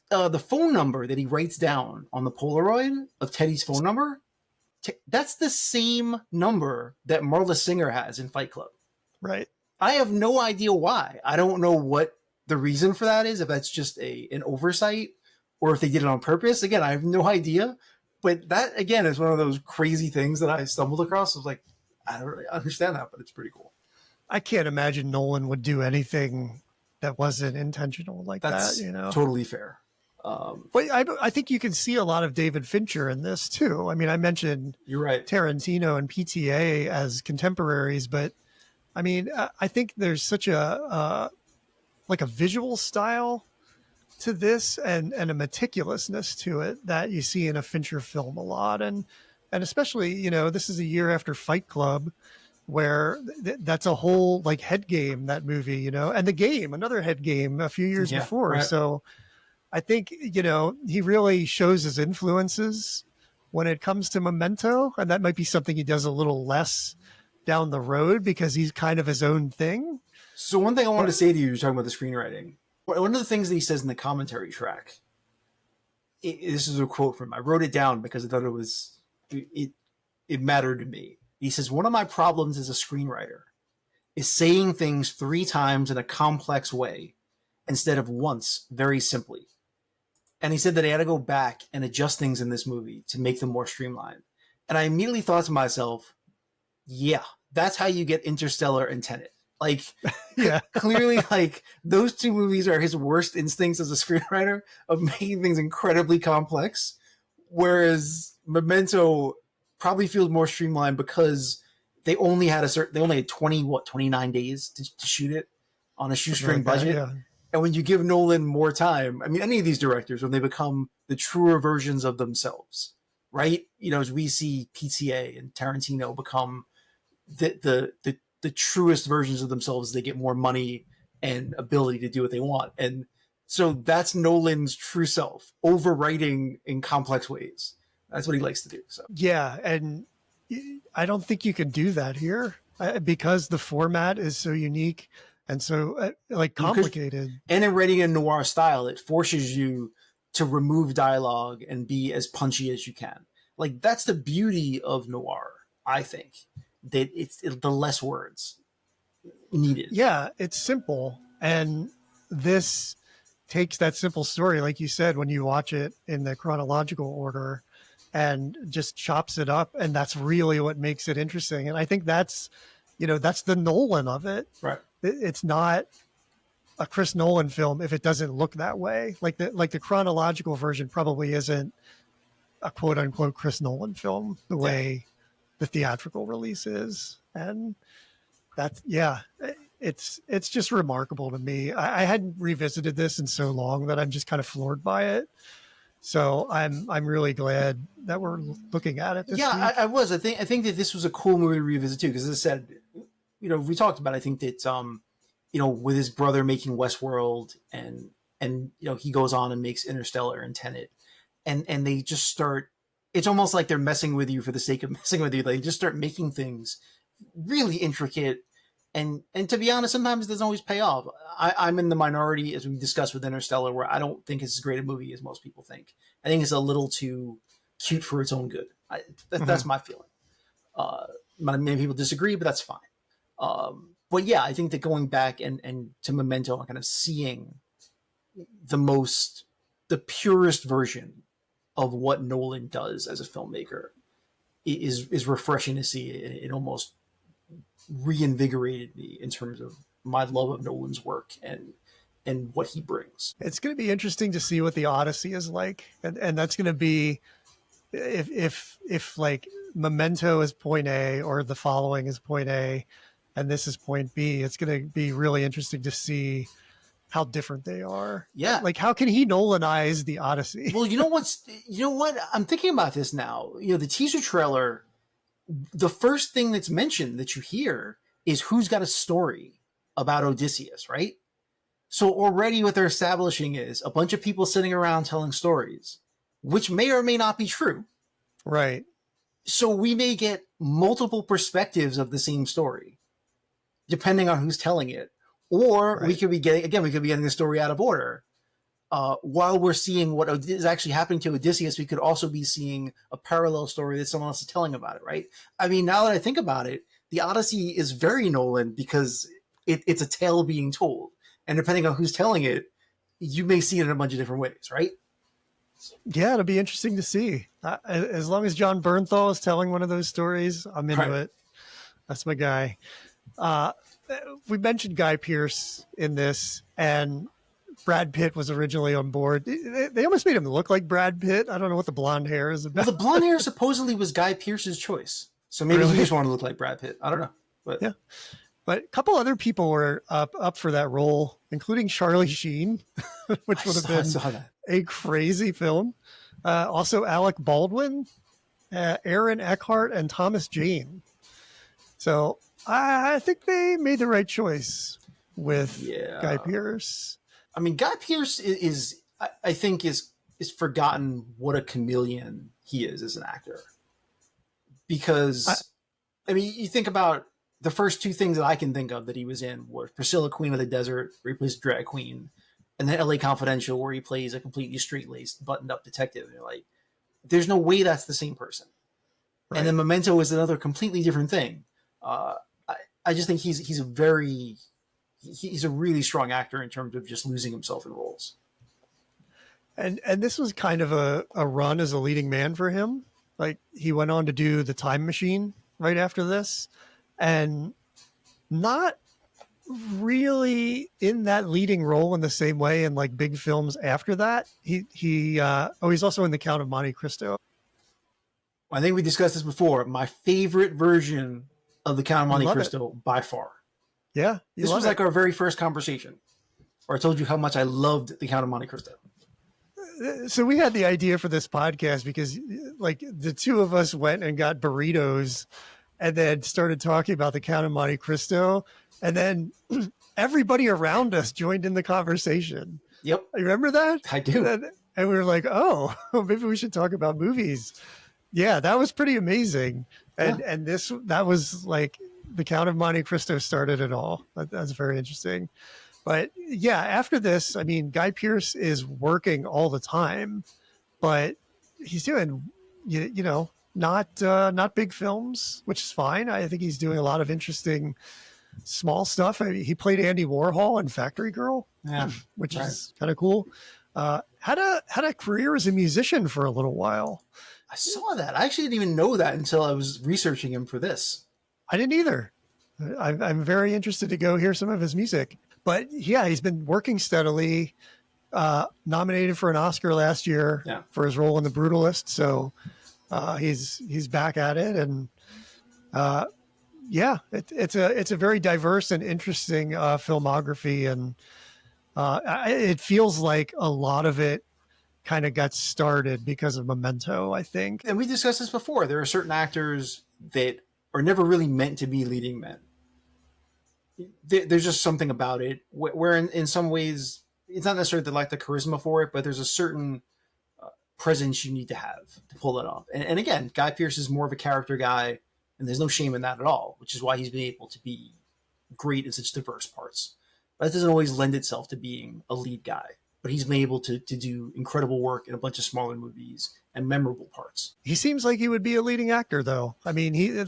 The phone number that he writes down on the Polaroid of Teddy's phone number, that's the same number that Marla Singer has in Fight Club. Right. I have no idea why. I don't know what the reason for that is, if that's just an oversight or if they did it on purpose. Again, I have no idea. But that, again, is one of those crazy things that I stumbled across. I was like, I don't really understand that, but it's pretty cool. I can't imagine Nolan would do anything that wasn't intentional like that's that, you know? Totally fair. But I think you can see a lot of David Fincher in this too. I mean, I mentioned you're right, Tarantino and PTA as contemporaries, but I mean, I think there's such a visual style to this and a meticulousness to it that you see in a Fincher film a lot. And especially, you know, this is a year after Fight Club, where that's a whole like head game, that movie, you know, and The Game, another head game a few years before. Right. So I think, you know, he really shows his influences when it comes to Memento, and that might be something he does a little less down the road because he's kind of his own thing. So one thing I wanted to say to you, you're talking about the screenwriting. One of the things that he says in the commentary track, this is a quote from him. I wrote it down because I thought it mattered to me. He says, one of my problems as a screenwriter is saying things 3 times in a complex way instead of once very simply. And he said that he had to go back and adjust things in this movie to make them more streamlined. And I immediately thought to myself, yeah, that's how you get Interstellar and Tenet. Like, yeah. Clearly, like, those two movies are his worst instincts as a screenwriter of making things incredibly complex. Whereas Memento probably feels more streamlined because they only had 29 days to shoot it on a shoestring budget. Yeah. And when you give Nolan more time, I mean, any of these directors, when they become the truer versions of themselves, right? You know, as we see PTA and Tarantino become the truest versions of themselves, they get more money and ability to do what they want. And so that's Nolan's true self, overwriting in complex ways. That's what he likes to do. So Yeah, and I don't think you can do that here because the format is so unique and so like complicated. And in writing a noir style, it forces you to remove dialogue and be as punchy as you can. Like that's the beauty of noir, I think, that it's the less words needed. Yeah, it's simple, and this takes that simple story, like you said, when you watch it in the chronological order, and just chops it up, and that's really what makes it interesting. And I think that's, that's the Nolan of it. Right. It's not a Chris Nolan film if it doesn't look that way. Like the chronological version probably isn't a quote unquote Chris Nolan film the way the theatrical release is. And that's, it's just remarkable to me. I hadn't revisited this in so long that I'm just kind of floored by it. So I'm really glad that we're looking at it this week. I was. I think that this was a cool movie to revisit too, because as I said, we talked about. I think that with his brother making Westworld, and he goes on and makes Interstellar and Tenet, and they just start. It's almost like they're messing with you for the sake of messing with you. They just start making things really intricate, and to be honest, sometimes it doesn't always pay off. I'm in the minority, as we discussed with Interstellar, where I don't think it's as great a movie as most people think. I think it's a little too cute for its own good. That's my feeling. Many people disagree, but that's fine. But yeah, I think that going back and to Memento and kind of seeing the purest version of what Nolan does as a filmmaker is refreshing to see. It almost reinvigorated me in terms of my love of Nolan's work and what he brings. It's going to be interesting to see what the Odyssey is like. And that's going to be, if like Memento is point A or The Following is point A and this is point B, it's going to be really interesting to see how different they are. Yeah. Like, how can he Nolanize the Odyssey? Well, you know what? I'm thinking about this now. The teaser trailer, the first thing that's mentioned that you hear is who's got a story about Odysseus, right? So already what they're establishing is a bunch of people sitting around telling stories, which may or may not be true. Right. So we may get multiple perspectives of the same story, depending on who's telling it. Or we could be getting the story out of order. While we're seeing what is actually happening to Odysseus, we could also be seeing a parallel story that someone else is telling about it, right? I mean, now that I think about it, the Odyssey is very Nolan because it's a tale being told. And depending on who's telling it, you may see it in a bunch of different ways, right? Yeah, it'll be interesting to see. As long as John Bernthal is telling one of those stories, I'm into it. That's my guy. We mentioned Guy Pearce in this, and Brad Pitt was originally on board. They almost made him look like Brad Pitt. I don't know what the blonde hair is about. Well, the blonde hair supposedly was Guy Pearce's choice. So maybe he just wanted to look like Brad Pitt. I don't know. But yeah. But a couple other people were up for that role, including Charlie Sheen, which would have been a crazy film. Also Alec Baldwin, Aaron Eckhart, and Thomas Jane. So I think they made the right choice with Guy Pearce. I mean, Guy Pearce I think is forgotten what a chameleon he is as an actor. Because, I mean, you think about the first two things that I can think of that he was in were Priscilla, Queen of the Desert, where he plays a drag queen, and then LA Confidential, where he plays a completely straight-laced, buttoned-up detective. And you're like, there's no way that's the same person. Right. And then Memento is another completely different thing. I just think he's a really strong actor in terms of just losing himself in roles. And this was kind of a run as a leading man for him. Like, he went on to do The Time Machine right after this, and not really in that leading role in the same way in like big films after that. He's also in The Count of Monte Cristo. I think we discussed this before. My favorite version of The Count of Monte Cristo by far. Yeah. This was like our very first conversation where I told you how much I loved The Count of Monte Cristo. So we had the idea for this podcast because like the two of us went and got burritos and then started talking about The Count of Monte Cristo. And then everybody around us joined in the conversation. Yep. You remember that? I do. And we were like, oh, maybe we should talk about movies Yeah, that was pretty amazing. And that was like the Count of Monte Cristo started it all. That's very interesting. But yeah, after this, I mean, Guy Pearce is working all the time, but he's doing, not big films, which is fine. I think he's doing a lot of interesting small stuff. I mean, he played Andy Warhol in Factory Girl, Yeah, which right. is kind of cool. Had a career as a musician for a little while. I saw that. I actually didn't even know that until I was researching him for this. I didn't either. I'm very interested to go hear some of his music. But yeah, he's been working steadily. Nominated for an Oscar last year for his role in The Brutalist. So he's back at it, and it's a very diverse and interesting filmography, and it feels like a lot of it kind of got started because of Memento, I think. And we discussed this before. There are certain actors that are never really meant to be leading men. There's just something about it where in some ways, it's not necessarily like the charisma for it, but there's a certain presence you need to have to pull it off. And again, Guy Pearce is more of a character guy, and there's no shame in that at all, which is why he's been able to be great in such diverse parts. But that doesn't always lend itself to being a lead guy. But he's been able to do incredible work in a bunch of smaller movies and memorable parts. He seems like he would be a leading actor, though. I mean, he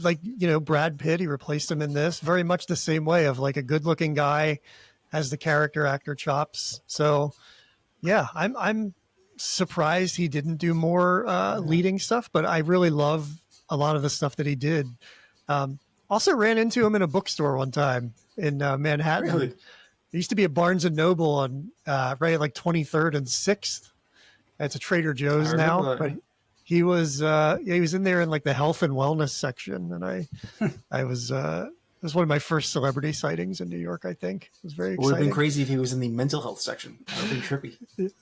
Brad Pitt, he replaced him in this very much the same way of like a good looking guy has the character actor chops. So yeah, I'm surprised he didn't do more leading stuff, but I really love a lot of the stuff that he did. Also ran into him in a bookstore one time in Manhattan. Really? There used to be a Barnes and Noble on right at like 23rd and 6th. It's a Trader Joe's now, but he was in there in like the health and wellness section, and it was one of my first celebrity sightings in New York. I think it was very exciting. It would have been crazy if he was in the mental health section. That would have been trippy.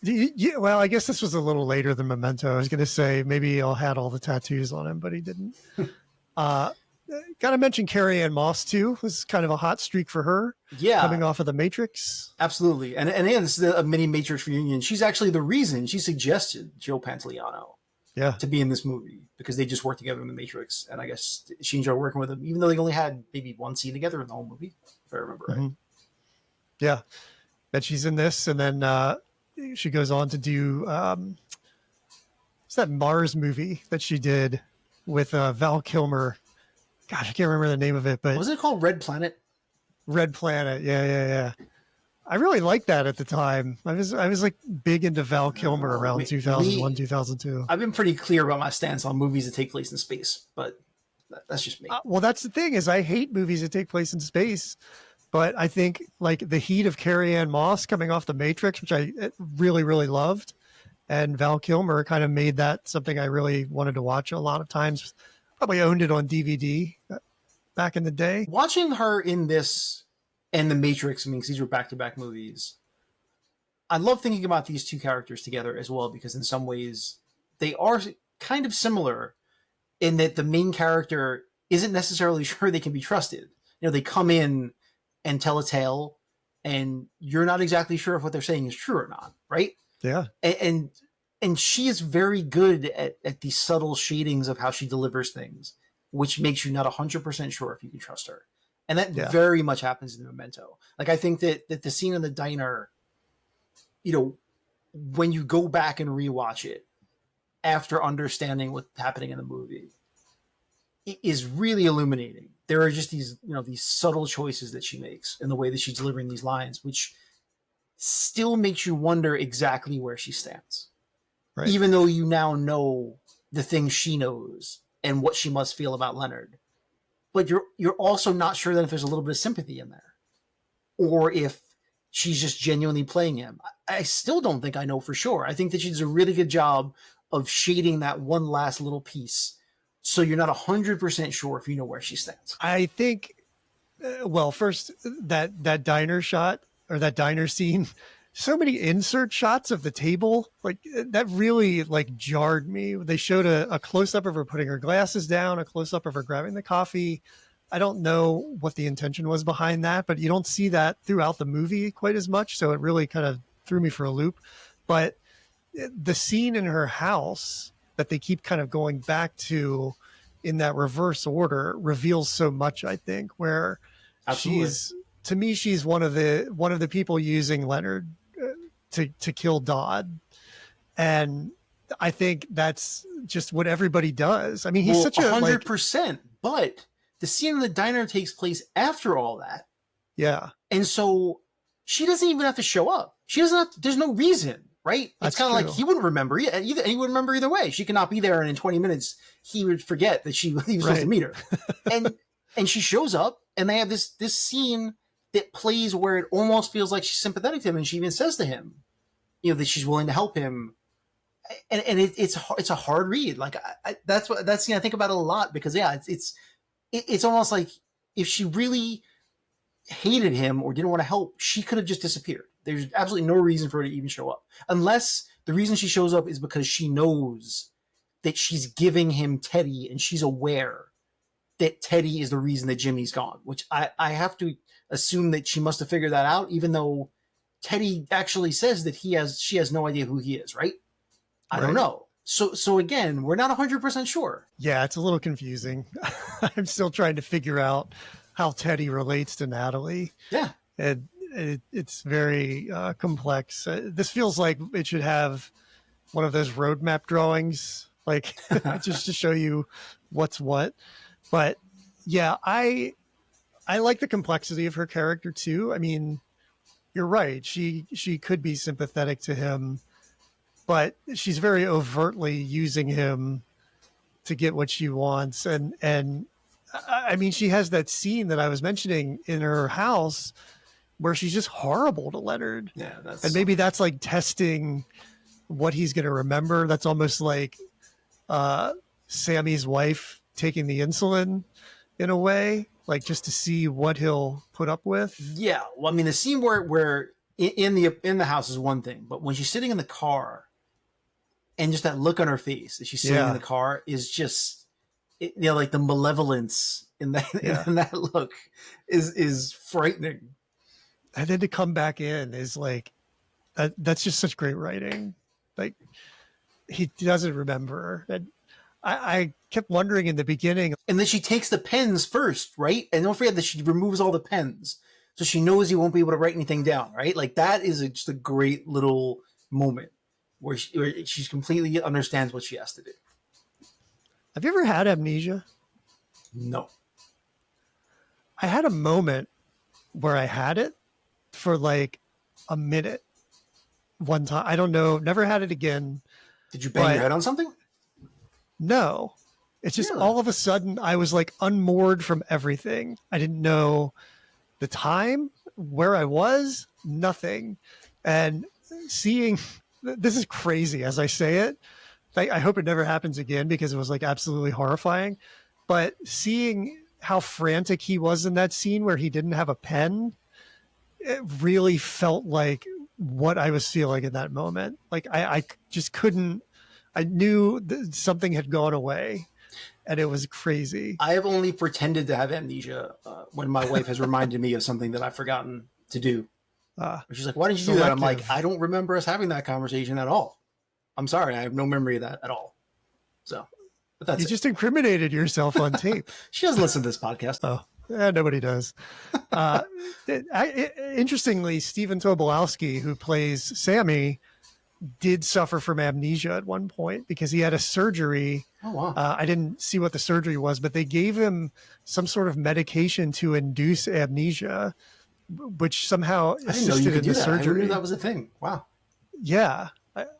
Yeah, well, I guess this was a little later than Memento. I was going to say maybe he had all the tattoos on him, but he didn't. Got to mention Carrie-Anne Moss too. This is kind of a hot streak for her. Yeah, coming off of The Matrix. Absolutely, and again, this is a mini Matrix reunion. She's actually the reason she suggested Joe Pantoliano, to be in this movie, because they just worked together in The Matrix, and I guess she enjoyed working with him, even though they only had maybe one scene together in the whole movie, if I remember right. Yeah, that she's in this, and then she goes on to do what's that Mars movie that she did with Val Kilmer. Gosh, I can't remember the name of it, but was it called Red Planet? Red Planet, yeah. I really liked that at the time. I was like big into Val Kilmer around 2001, 2002. I've been pretty clear about my stance on movies that take place in space, but that's just me. Well, that's the thing is I hate movies that take place in space, but I think like the heat of Carrie-Anne Moss coming off The Matrix, which I really, really loved, and Val Kilmer kind of made that something I really wanted to watch a lot of times. Probably owned it on DVD back in the day. Watching her in this and The Matrix, I mean, because these were back-to-back movies, I love thinking about these two characters together as well, because in some ways they are kind of similar in that the main character isn't necessarily sure they can be trusted. You know, they come in and tell a tale, and you're not exactly sure if what they're saying is true or not, right? Yeah. And she is very good at the subtle shadings of how she delivers things, which makes you not 100% sure if you can trust her. And that very much happens in Memento. Like, I think that the scene in the diner, you know, when you go back and rewatch it after understanding what's happening in the movie, it is really illuminating. There are just these subtle choices that she makes in the way that she's delivering these lines, which still makes you wonder exactly where she stands. Right. Even though you now know the things she knows and what she must feel about Leonard. But you're also not sure then if there's a little bit of sympathy in there, or if she's just genuinely playing him. I still don't think I know for sure. I think that she does a really good job of shading that one last little piece, so you're not 100% sure if you know where she stands. I think, well, first that diner shot or that diner scene, so many insert shots of the table, like that really like jarred me. They showed a close-up of her putting her glasses down, a close-up of her grabbing the coffee. I don't know what the intention was behind that, but you don't see that throughout the movie quite as much. So it really kind of threw me for a loop. But the scene in her house that they keep kind of going back to in that reverse order reveals so much, I think, where Absolutely. to me, she's one of the people using Leonard to kill Dodd. And I think that's just what everybody does. I mean, he's such a 100%. But the scene in the diner takes place after all that. Yeah. And so she doesn't even have to show up. She doesn't have to, there's no reason, right? It's kind of like he wouldn't remember either. He wouldn't remember either way. She could not be there, and in 20 minutes he would forget that he was supposed to meet her. and she shows up, and they have this scene that plays where it almost feels like she's sympathetic to him, and she even says to him, that she's willing to help him. And it's a hard read. Like that's I think about it a lot, because it's almost like if she really hated him or didn't want to help, she could have just disappeared. There's absolutely no reason for her to even show up, unless the reason she shows up is because she knows that she's giving him Teddy, and she's aware that Teddy is the reason that Jimmy's gone, which I have to assume that she must have figured that out, even though Teddy actually says that she has no idea who he is, right? I don't know. So again, we're not 100% sure. Yeah, it's a little confusing. I'm still trying to figure out how Teddy relates to Natalie. Yeah. And it's very complex. This feels like it should have one of those roadmap drawings, like just to show you what's what. But yeah, I like the complexity of her character too. I mean, you're right. She could be sympathetic to him, but she's very overtly using him to get what she wants. And I mean, she has that scene that I was mentioning in her house where she's just horrible to Leonard. Yeah, and maybe that's like testing what he's going to remember. That's almost like Sammy's wife taking the insulin in a way, like just to see what he'll put up with. Yeah. Well, I mean, the scene where in the house is one thing, but when she's sitting in the car and just that look on her face as she's sitting in the car is just, like the malevolence in that in that look is frightening. And then to come back in is like, that's just such great writing. Like, he doesn't remember. And I kept wondering in the beginning. And then she takes the pens first, right? And don't forget that she removes all the pens. So she knows he won't be able to write anything down, right? Like, that is just a great little moment where she completely understands what she has to do. Have you ever had amnesia? No. I had a moment where I had it for like a minute one time. I don't know. Never had it again. Did you bang your head on something? No. It's just all of a sudden I was like unmoored from everything. I didn't know the time, where I was, nothing. And seeing, this is crazy as I say it. I hope it never happens again because it was like absolutely horrifying. But seeing how frantic he was in that scene where he didn't have a pen, it really felt like what I was feeling in that moment. Like I just couldn't, I knew that something had gone away and it was crazy. I have only pretended to have amnesia when my wife has reminded me of something that I've forgotten to do. She's like, why didn't you do that? I'm like, I don't remember us having that conversation at all. I'm sorry. I have no memory of that at all. So, but that's You just incriminated yourself on tape. She doesn't listen to this podcast. Oh, nobody does. Interestingly, Stephen Tobolowsky, who plays Sammy, did suffer from amnesia at one point because he had a surgery. Oh, wow. I didn't see what the surgery was, but they gave him some sort of medication to induce amnesia, which somehow assisted in the surgery. I didn't know that was a thing. Wow. Yeah.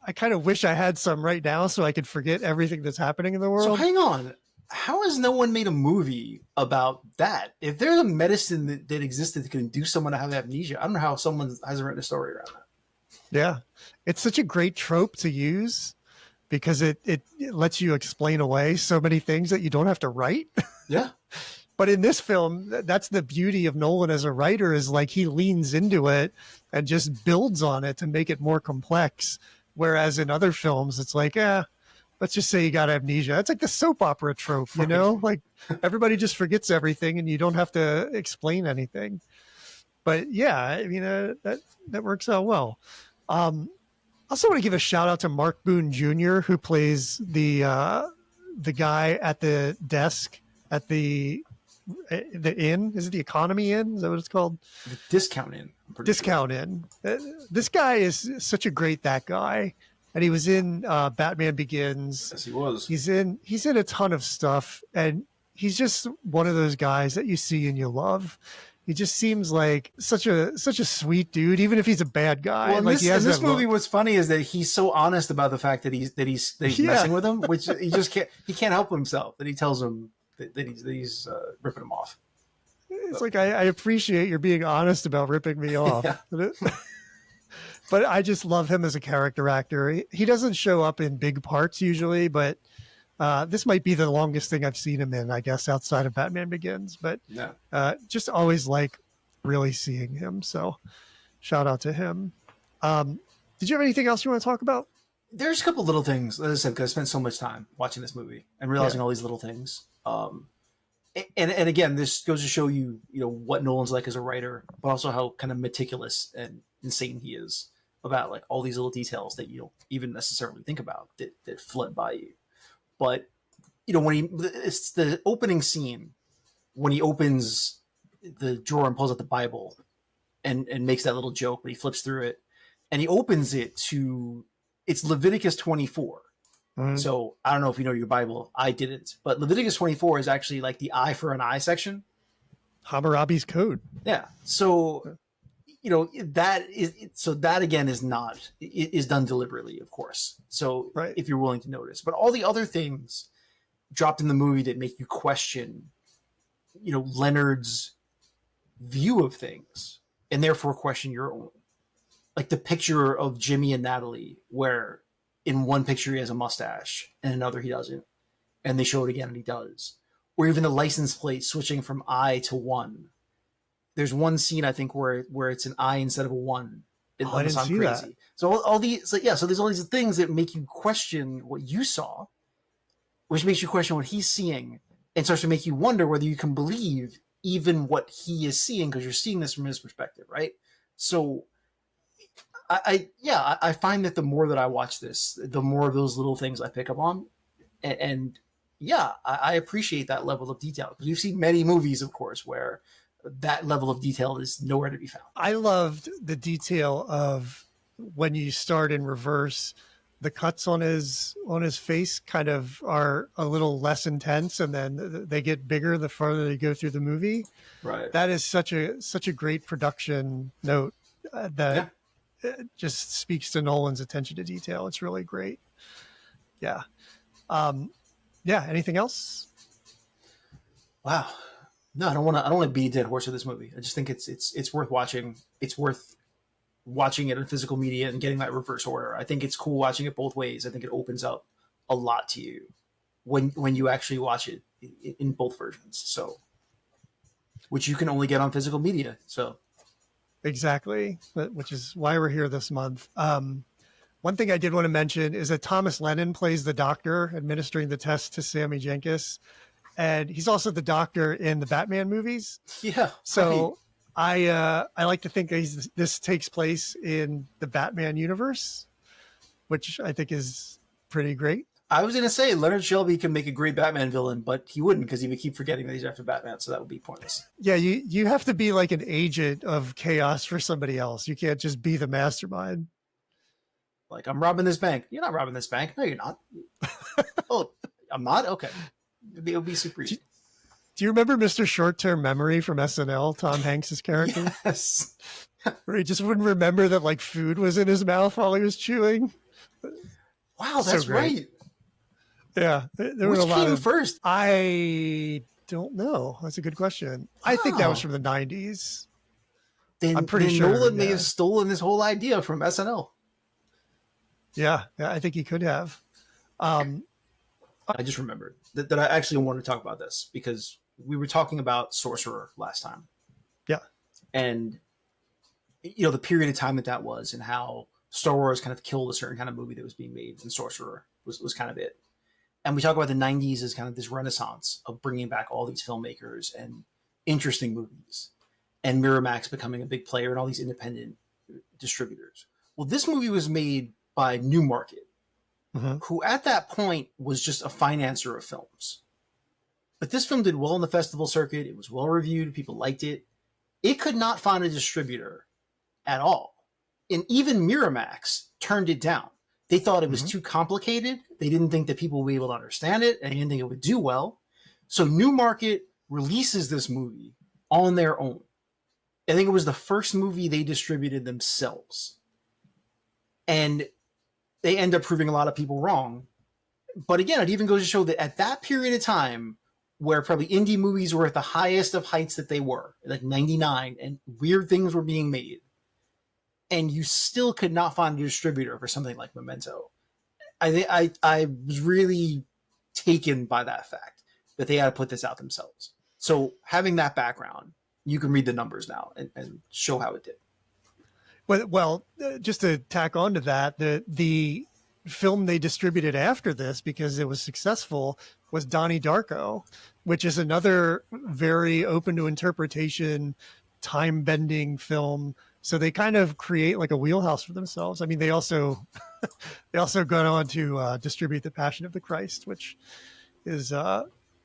I kind of wish I had some right now so I could forget everything that's happening in the world. So hang on. How has no one made a movie about that? If there's a medicine that existed that could induce someone to have amnesia, I don't know how someone hasn't written a story around that. Yeah. It's such a great trope to use because it lets you explain away so many things that you don't have to write. Yeah. But in this film, that's the beauty of Nolan as a writer, is like he leans into it and just builds on it to make it more complex. Whereas in other films, it's like, let's just say you got amnesia. It's like the soap opera trope, you know, like everybody just forgets everything and you don't have to explain anything. But yeah, I mean, that works out well. Also want to give a shout out to Mark Boone Jr., who plays the guy at the desk at the inn. Is it the Economy Inn? Is that what it's called? The Discount Inn. I'm pretty Discount Inn. This guy is such a great that guy, and he was in Batman Begins. Yes, he was. He's in a ton of stuff, and he's just one of those guys that you see and you love. He just seems like such a sweet dude, even if he's a bad guy. Well, like this movie, what's funny is that he's so honest about the fact that he's messing with him, which he just can't help himself. That he tells him that he's ripping him off. It's like I appreciate your being honest about ripping me off. Yeah. But I just love him as a character actor. He doesn't show up in big parts usually, but this might be the longest thing I've seen him in, I guess, outside of Batman Begins. But just always like really seeing him. So shout out to him. Did you have anything else you want to talk about? There's a couple little things, as I said, because I spent so much time watching this movie and realizing all these little things. And again, this goes to show you know, what Nolan's like as a writer, but also how kind of meticulous and insane he is about like all these little details that you don't even necessarily think about that flood by you. But you know, it's the opening scene when he opens the drawer and pulls out the Bible and makes that little joke, but he flips through it and he opens it to, it's Leviticus 24. Mm-hmm. So I don't know if you know your Bible. I didn't, but Leviticus 24 is actually like the eye for an eye section. Hammurabi's code. Yeah. So, you know, that again is done deliberately, of course. So if you're willing to notice, but all the other things dropped in the movie that make you question, you know, Leonard's view of things and therefore question your own. Like the picture of Jimmy and Natalie, where in one picture he has a mustache and another he doesn't, and they show it again and he does. Or even the license plate switching from I to 1. There's one scene I think where it's an I instead of a 1. I didn't see that. So all these, so there's all these things that make you question what you saw, which makes you question what he's seeing, and starts to make you wonder whether you can believe even what he is seeing because you're seeing this from his perspective, right? So I find that the more that I watch this, the more of those little things I pick up on, and I appreciate that level of detail because we've seen many movies, of course, where that level of detail is nowhere to be found. I loved the detail of when you start in reverse, the cuts on his face kind of are a little less intense, and then they get bigger the farther they go through the movie. Right. That is such a great production note that just speaks to Nolan's attention to detail. It's really great. Yeah. Anything else? Wow. No, I don't want to beat a dead horse with this movie. I just think it's worth watching. It's worth watching it in physical media and getting that reverse order. I think it's cool watching it both ways. I think it opens up a lot to you when you actually watch it in both versions. So, which you can only get on physical media. So, exactly, which is why we're here this month. One thing I did want to mention is that Thomas Lennon plays the doctor administering the test to Sammy Jenkins. And he's also the doctor in the Batman movies. Yeah. So I like to think this takes place in the Batman universe, which I think is pretty great. I was going to say Leonard Shelby can make a great Batman villain, but he wouldn't because he would keep forgetting that he's after Batman. So that would be pointless. Yeah, you have to be like an agent of chaos for somebody else. You can't just be the mastermind. Like, I'm robbing this bank. You're not robbing this bank. No, you're not. Oh, I'm not? Okay. It would be super easy. Do you remember Mr. Short-Term Memory from SNL, Tom Hanks' character? Yes. Where he just wouldn't remember that like food was in his mouth while he was chewing. Wow, that's right. Yeah. There Which were a lot came first? I don't know. That's a good question. I think that was from the 90s. I'm pretty sure Nolan may have stolen this whole idea from SNL. Yeah, I think he could have. I just remembered that I actually wanted to talk about this because we were talking about Sorcerer last time. Yeah. And, you know, the period of time that was and how Star Wars kind of killed a certain kind of movie that was being made, and Sorcerer was kind of it. And we talk about the 90s as kind of this renaissance of bringing back all these filmmakers and interesting movies, and Miramax becoming a big player and all these independent distributors. Well, this movie was made by Newmarket, Mm-hmm. who at that point was just a financier of films. But this film did well in the festival circuit. It was well reviewed. People liked it. It could not find a distributor at all. And even Miramax turned it down. They thought it was too complicated. They didn't think that people would be able to understand it, and they didn't think it would do well. So Newmarket releases this movie on their own. I think it was the first movie they distributed themselves. And they end up proving a lot of people wrong. But again, it even goes to show that at that period of time, where probably indie movies were at the highest of heights that they were, like 99, and weird things were being made, and you still could not find a distributor for something like Memento. I was really taken by that fact that they had to put this out themselves. So having that background, you can read the numbers now and show how it did. Well, just to tack on to that, the film they distributed after this, because it was successful, was Donnie Darko, which is another very open to interpretation, time-bending film. So they kind of create like a wheelhouse for themselves. I mean, they also got on to distribute The Passion of the Christ, which is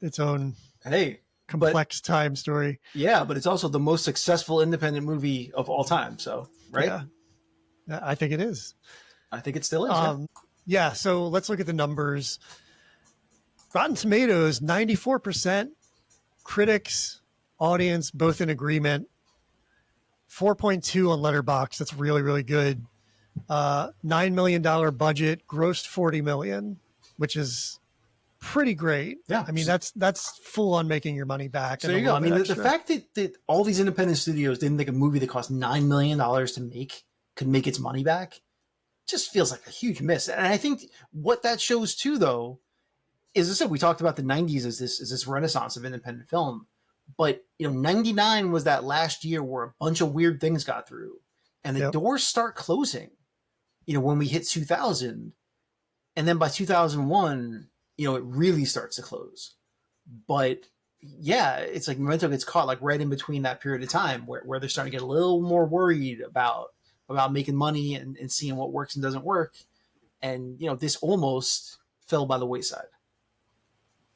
its own complex time story. Yeah, but it's also the most successful independent movie of all time. So, right? Yeah, I think it is. I think it still is. Yeah, so let's look at the numbers. Rotten Tomatoes, 94%. Critics, audience, both in agreement. 4.2 on Letterboxd. That's really, really good. $9 million budget, grossed $40 million, which is pretty great. Yeah. I mean, that's full on making your money back. So there you go. I mean, the fact that all these independent studios didn't think a movie that cost $9 million to make could make its money back just feels like a huge miss. And I think what that shows too, though, is, I said, we talked about the 90s as this renaissance of independent film. But, 99 was that last year where a bunch of weird things got through. And the doors start closing, when we hit 2000. And then by 2001, it really starts to close. But, yeah, it's like Memento gets caught like right in between that period of time where they're starting to get a little more worried about making money and seeing what works and doesn't work. And, this almost fell by the wayside.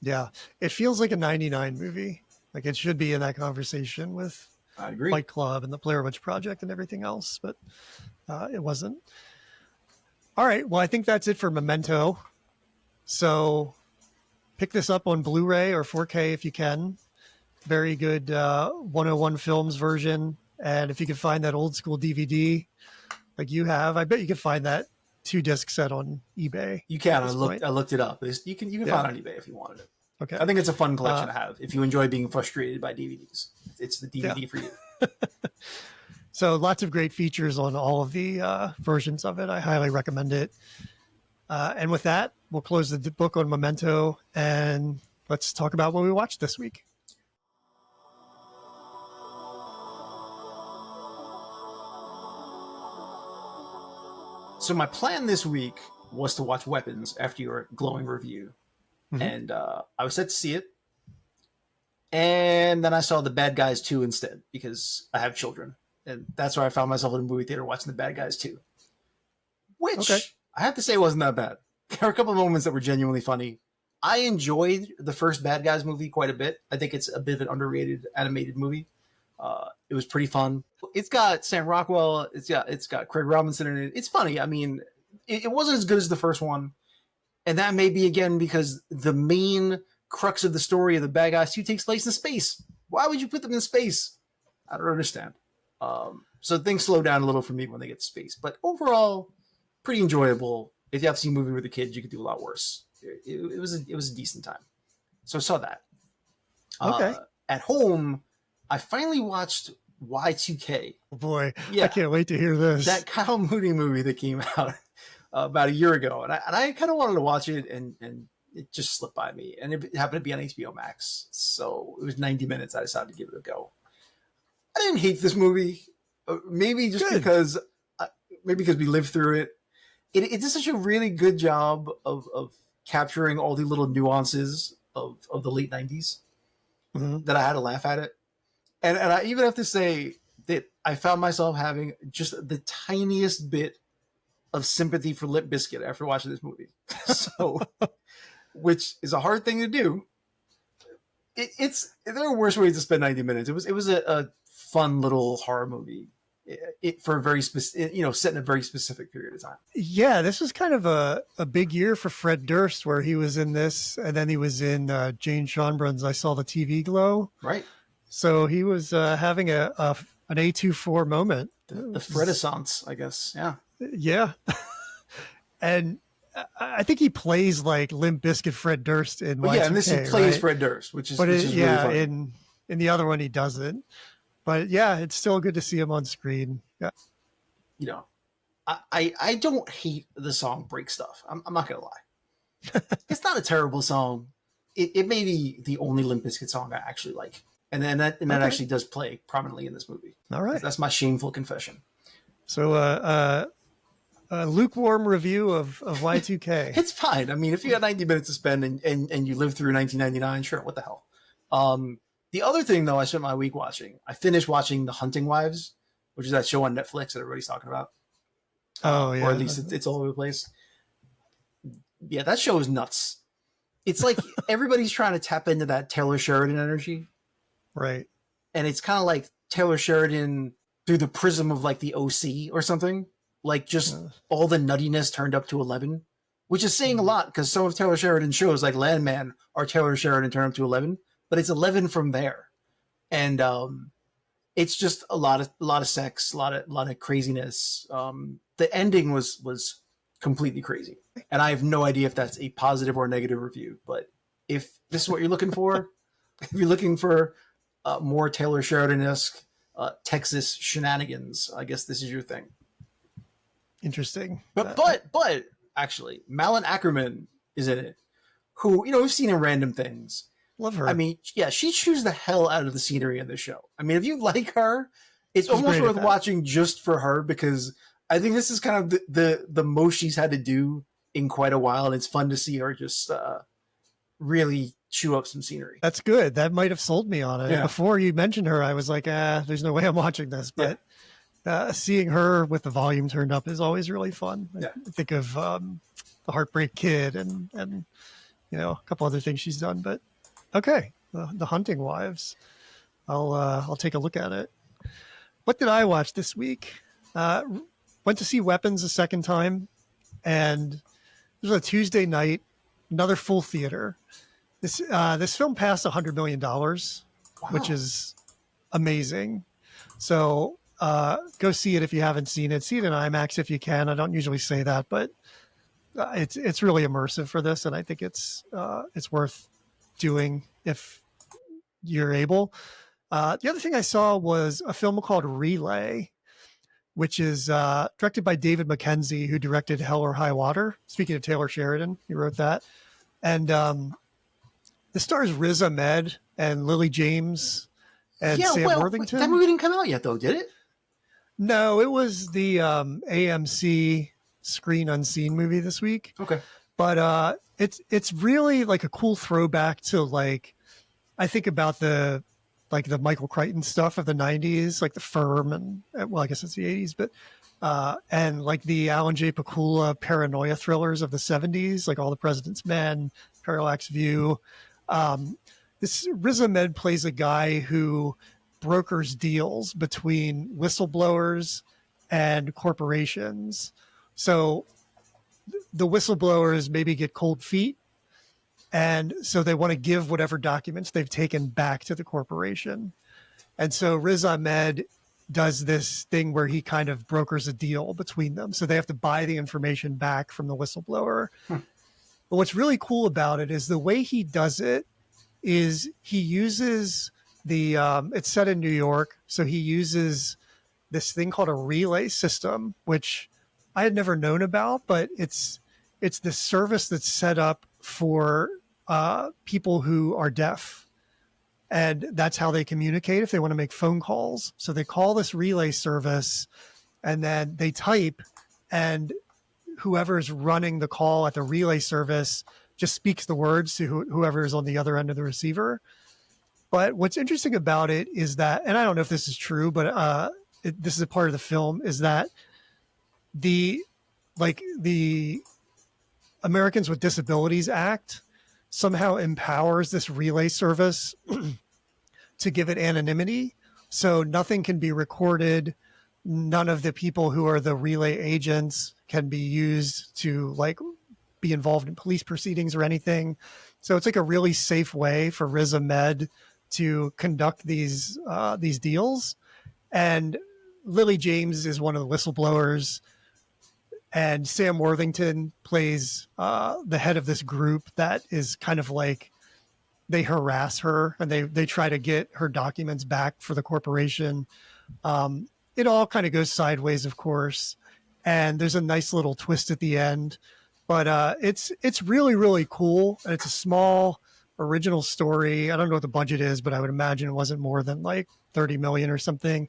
Yeah, it feels like a 99 movie. Like it should be in that conversation with I agree. Fight Club and the Blair Witch Project and everything else, but it wasn't. All right, well, I think that's it for Memento. So pick this up on Blu-ray or 4K if you can. Very good 101 Films version. And if you can find that old school DVD like you have, I bet you can find that 2-disc set on eBay. You can. I looked it up. You can find it on eBay if you wanted it. Okay. I think it's a fun collection to have if you enjoy being frustrated by DVDs. It's the DVD for you. So lots of great features on all of the versions of it. I highly recommend it. And with that, we'll close the book on Memento and let's talk about what we watched this week. So my plan this week was to watch Weapons after your glowing review. Mm-hmm. And I was set to see it. And then I saw The Bad Guys 2 instead because I have children. And that's where I found myself in a movie theater watching The Bad Guys 2. Which I have to say wasn't that bad. There were a couple of moments that were genuinely funny. I enjoyed the first Bad Guys movie quite a bit. I think it's a bit of an underrated animated movie. It was pretty fun. It's got Sam Rockwell. It's got Craig Robinson in it. It's funny. I mean, it wasn't as good as the first one. And that may be, again, because the main crux of the story of The Bad Guys 2 takes place in space. Why would you put them in space? I don't understand. So things slow down a little for me when they get to space. But overall, pretty enjoyable. If you have to see a movie with the kids, you could do a lot worse. It was a decent time. So I saw that. Okay. At home, I finally watched Y2K. Oh boy, yeah. I can't wait to hear this. That Kyle Mooney movie that came out about a year ago. And I kind of wanted to watch it, and it just slipped by me. And it happened to be on HBO Max. So it was 90 minutes. I decided to give it a go. I didn't hate this movie. Maybe just because we lived through it. It does such a really good job of capturing all the little nuances of the late 90s that I had to laugh at it. And I even have to say that I found myself having just the tiniest bit of sympathy for Limp Bizkit after watching this movie. So, which is a hard thing to do. There are worse ways to spend 90 minutes. It was a fun little horror movie. For a very specific, set in a very specific period of time. Yeah, this was kind of a big year for Fred Durst, where he was in this, and then he was in Jane Schonbrun's I Saw the TV Glow. Right. So he was having an A24 moment. The Fredissance, I guess. Yeah. Yeah. And I think he plays like Limp Bizkit Fred Durst in Y2K, and this he plays right? Fred Durst, which is but really funny. in the other one he doesn't. But yeah, it's still good to see him on screen. Yeah. I don't hate the song Break Stuff. I'm not going to lie. It's not a terrible song. It may be the only Limp Bizkit song I actually like. And that actually does play prominently in this movie. All right. That's my shameful confession. So a lukewarm review of Y2K. It's fine. I mean, if you got 90 minutes to spend and you live through 1999, sure, what the hell. The other thing, though, I spent my week watching, I finished watching The Hunting Wives, which is that show on Netflix that everybody's talking about. Oh, yeah. Or at least it's all over the place. Yeah, that show is nuts. It's like everybody's trying to tap into that Taylor Sheridan energy. Right. And it's kind of like Taylor Sheridan through the prism of like the OC or something. Like just all the nuttiness turned up to 11, which is saying a lot because some of Taylor Sheridan's shows like Landman are Taylor Sheridan turned up to 11. But it's 11 from there, and it's just a lot of sex, a lot of craziness. The ending was completely crazy, and I have no idea if that's a positive or negative review. But if this is what you're looking for, if you're looking for more Taylor Sheridan-esque Texas shenanigans, I guess this is your thing. Interesting. But actually, Malin Ackerman is in it, who we've seen in random things. Love her. I mean, yeah, she chews the hell out of the scenery in the show. I mean, if you like her, it's almost worth watching just for her because I think this is kind of the most she's had to do in quite a while, and it's fun to see her just really chew up some scenery. That's good. That might have sold me on it. Yeah. Before you mentioned her, I was like, there's no way I'm watching this. But seeing her with the volume turned up is always really fun. Yeah. I think of The Heartbreak Kid and a couple other things she's done, but. Okay, the Hunting Wives. I'll take a look at it. What did I watch this week? Went to see Weapons a second time, and it was a Tuesday night, another full theater. This film passed $100 million, which is amazing. So go see it if you haven't seen it. See it in IMAX if you can. I don't usually say that, but it's really immersive for this, and I think it's worth doing if you're able. The other thing I saw was a film called Relay, which is directed by David Mackenzie, who directed Hell or High Water. Speaking of Taylor Sheridan, he wrote that. And the stars Riz Ahmed and Lily James and Sam Worthington. That movie didn't come out yet, though, did it? No, it was the AMC Screen Unseen movie this week. Okay. But it's really like a cool throwback to like I think about the Michael Crichton stuff of the 90s, like The Firm and I guess it's the 80s, but and like the Alan J. Pakula paranoia thrillers of the 70s, like All the President's Men, Parallax View. This Riz Ahmed plays a guy who brokers deals between whistleblowers and corporations. So the whistleblowers maybe get cold feet, and so they want to give whatever documents they've taken back to the corporation. And so Riz Ahmed does this thing where he kind of brokers a deal between them. So they have to buy the information back from the whistleblower. But what's really cool about it is the way he does it is he uses it's set in New York. So he uses this thing called a relay system, which I had never known about, but it's this service that's set up for people who are deaf. And that's how they communicate if they want to make phone calls. So they call this relay service and then they type, and whoever's running the call at the relay service just speaks the words to whoever is on the other end of the receiver. But what's interesting about it is that, and I don't know if this is true, but this is a part of the film, is that the like the Americans with Disabilities Act somehow empowers this relay service to give it anonymity. So nothing can be recorded. None of the people who are the relay agents can be used to like be involved in police proceedings or anything. So it's like a really safe way for Riz Ahmed to conduct these deals. And Lily James is one of the whistleblowers, and Sam Worthington plays the head of this group that is kind of like they harass her and they try to get her documents back for the corporation. It all kind of goes sideways, of course, and there's a nice little twist at the end. But it's really, really cool, and it's a small original story. I don't know what the budget is, but I would imagine it wasn't more than like 30 million or something.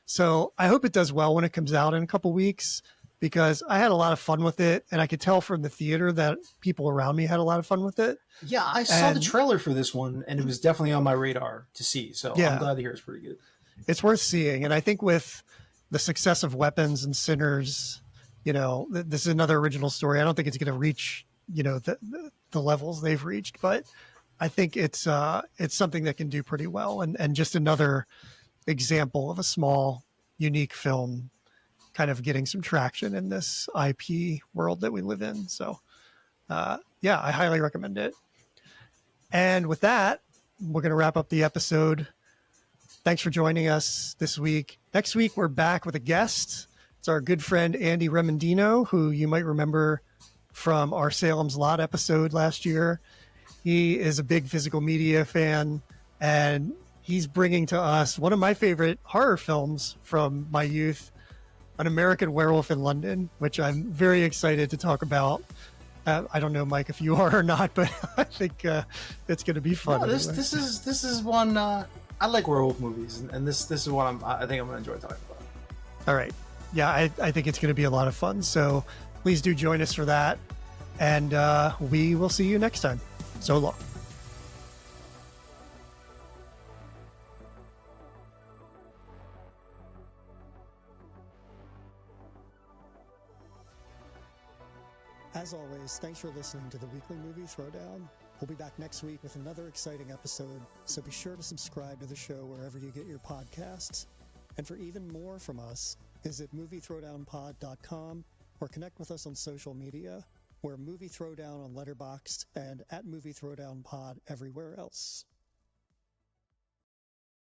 So I hope it does well when it comes out in a couple weeks, because I had a lot of fun with it, and I could tell from the theater that people around me had a lot of fun with it. Yeah, I saw the trailer for this one, and it was definitely on my radar to see. So yeah, I'm glad to hear it's pretty good. It's worth seeing, and I think with the success of Weapons and Sinners, you know, this is another original story. I don't think it's going to reach, you know, the levels they've reached, but I think it's something that can do pretty well, and just another example of a small, unique film kind of getting some traction in this IP world that we live in. So, yeah, I highly recommend it. And with that, we're going to wrap up the episode. Thanks for joining us this week. Next week, we're back with a guest. It's our good friend, Andy Remendino, who you might remember from our Salem's Lot episode last year. He is a big physical media fan, and he's bringing to us one of my favorite horror films from my youth, An American Werewolf in London, which I'm very excited to talk about. I don't know, Mike, if you are or not, but I think it's going to be fun. No, this is one I like werewolf movies, and this is one I think I'm going to enjoy talking about. All right. Yeah, I think it's going to be a lot of fun. So please do join us for that. And we will see you next time. So long. As always, thanks for listening to the Weekly Movie Throwdown. We'll be back next week with another exciting episode, so be sure to subscribe to the show wherever you get your podcasts. And for even more from us, visit moviethrowdownpod.com or connect with us on social media. We're Movie Throwdown on Letterboxd and at Movie Throwdown Pod everywhere else.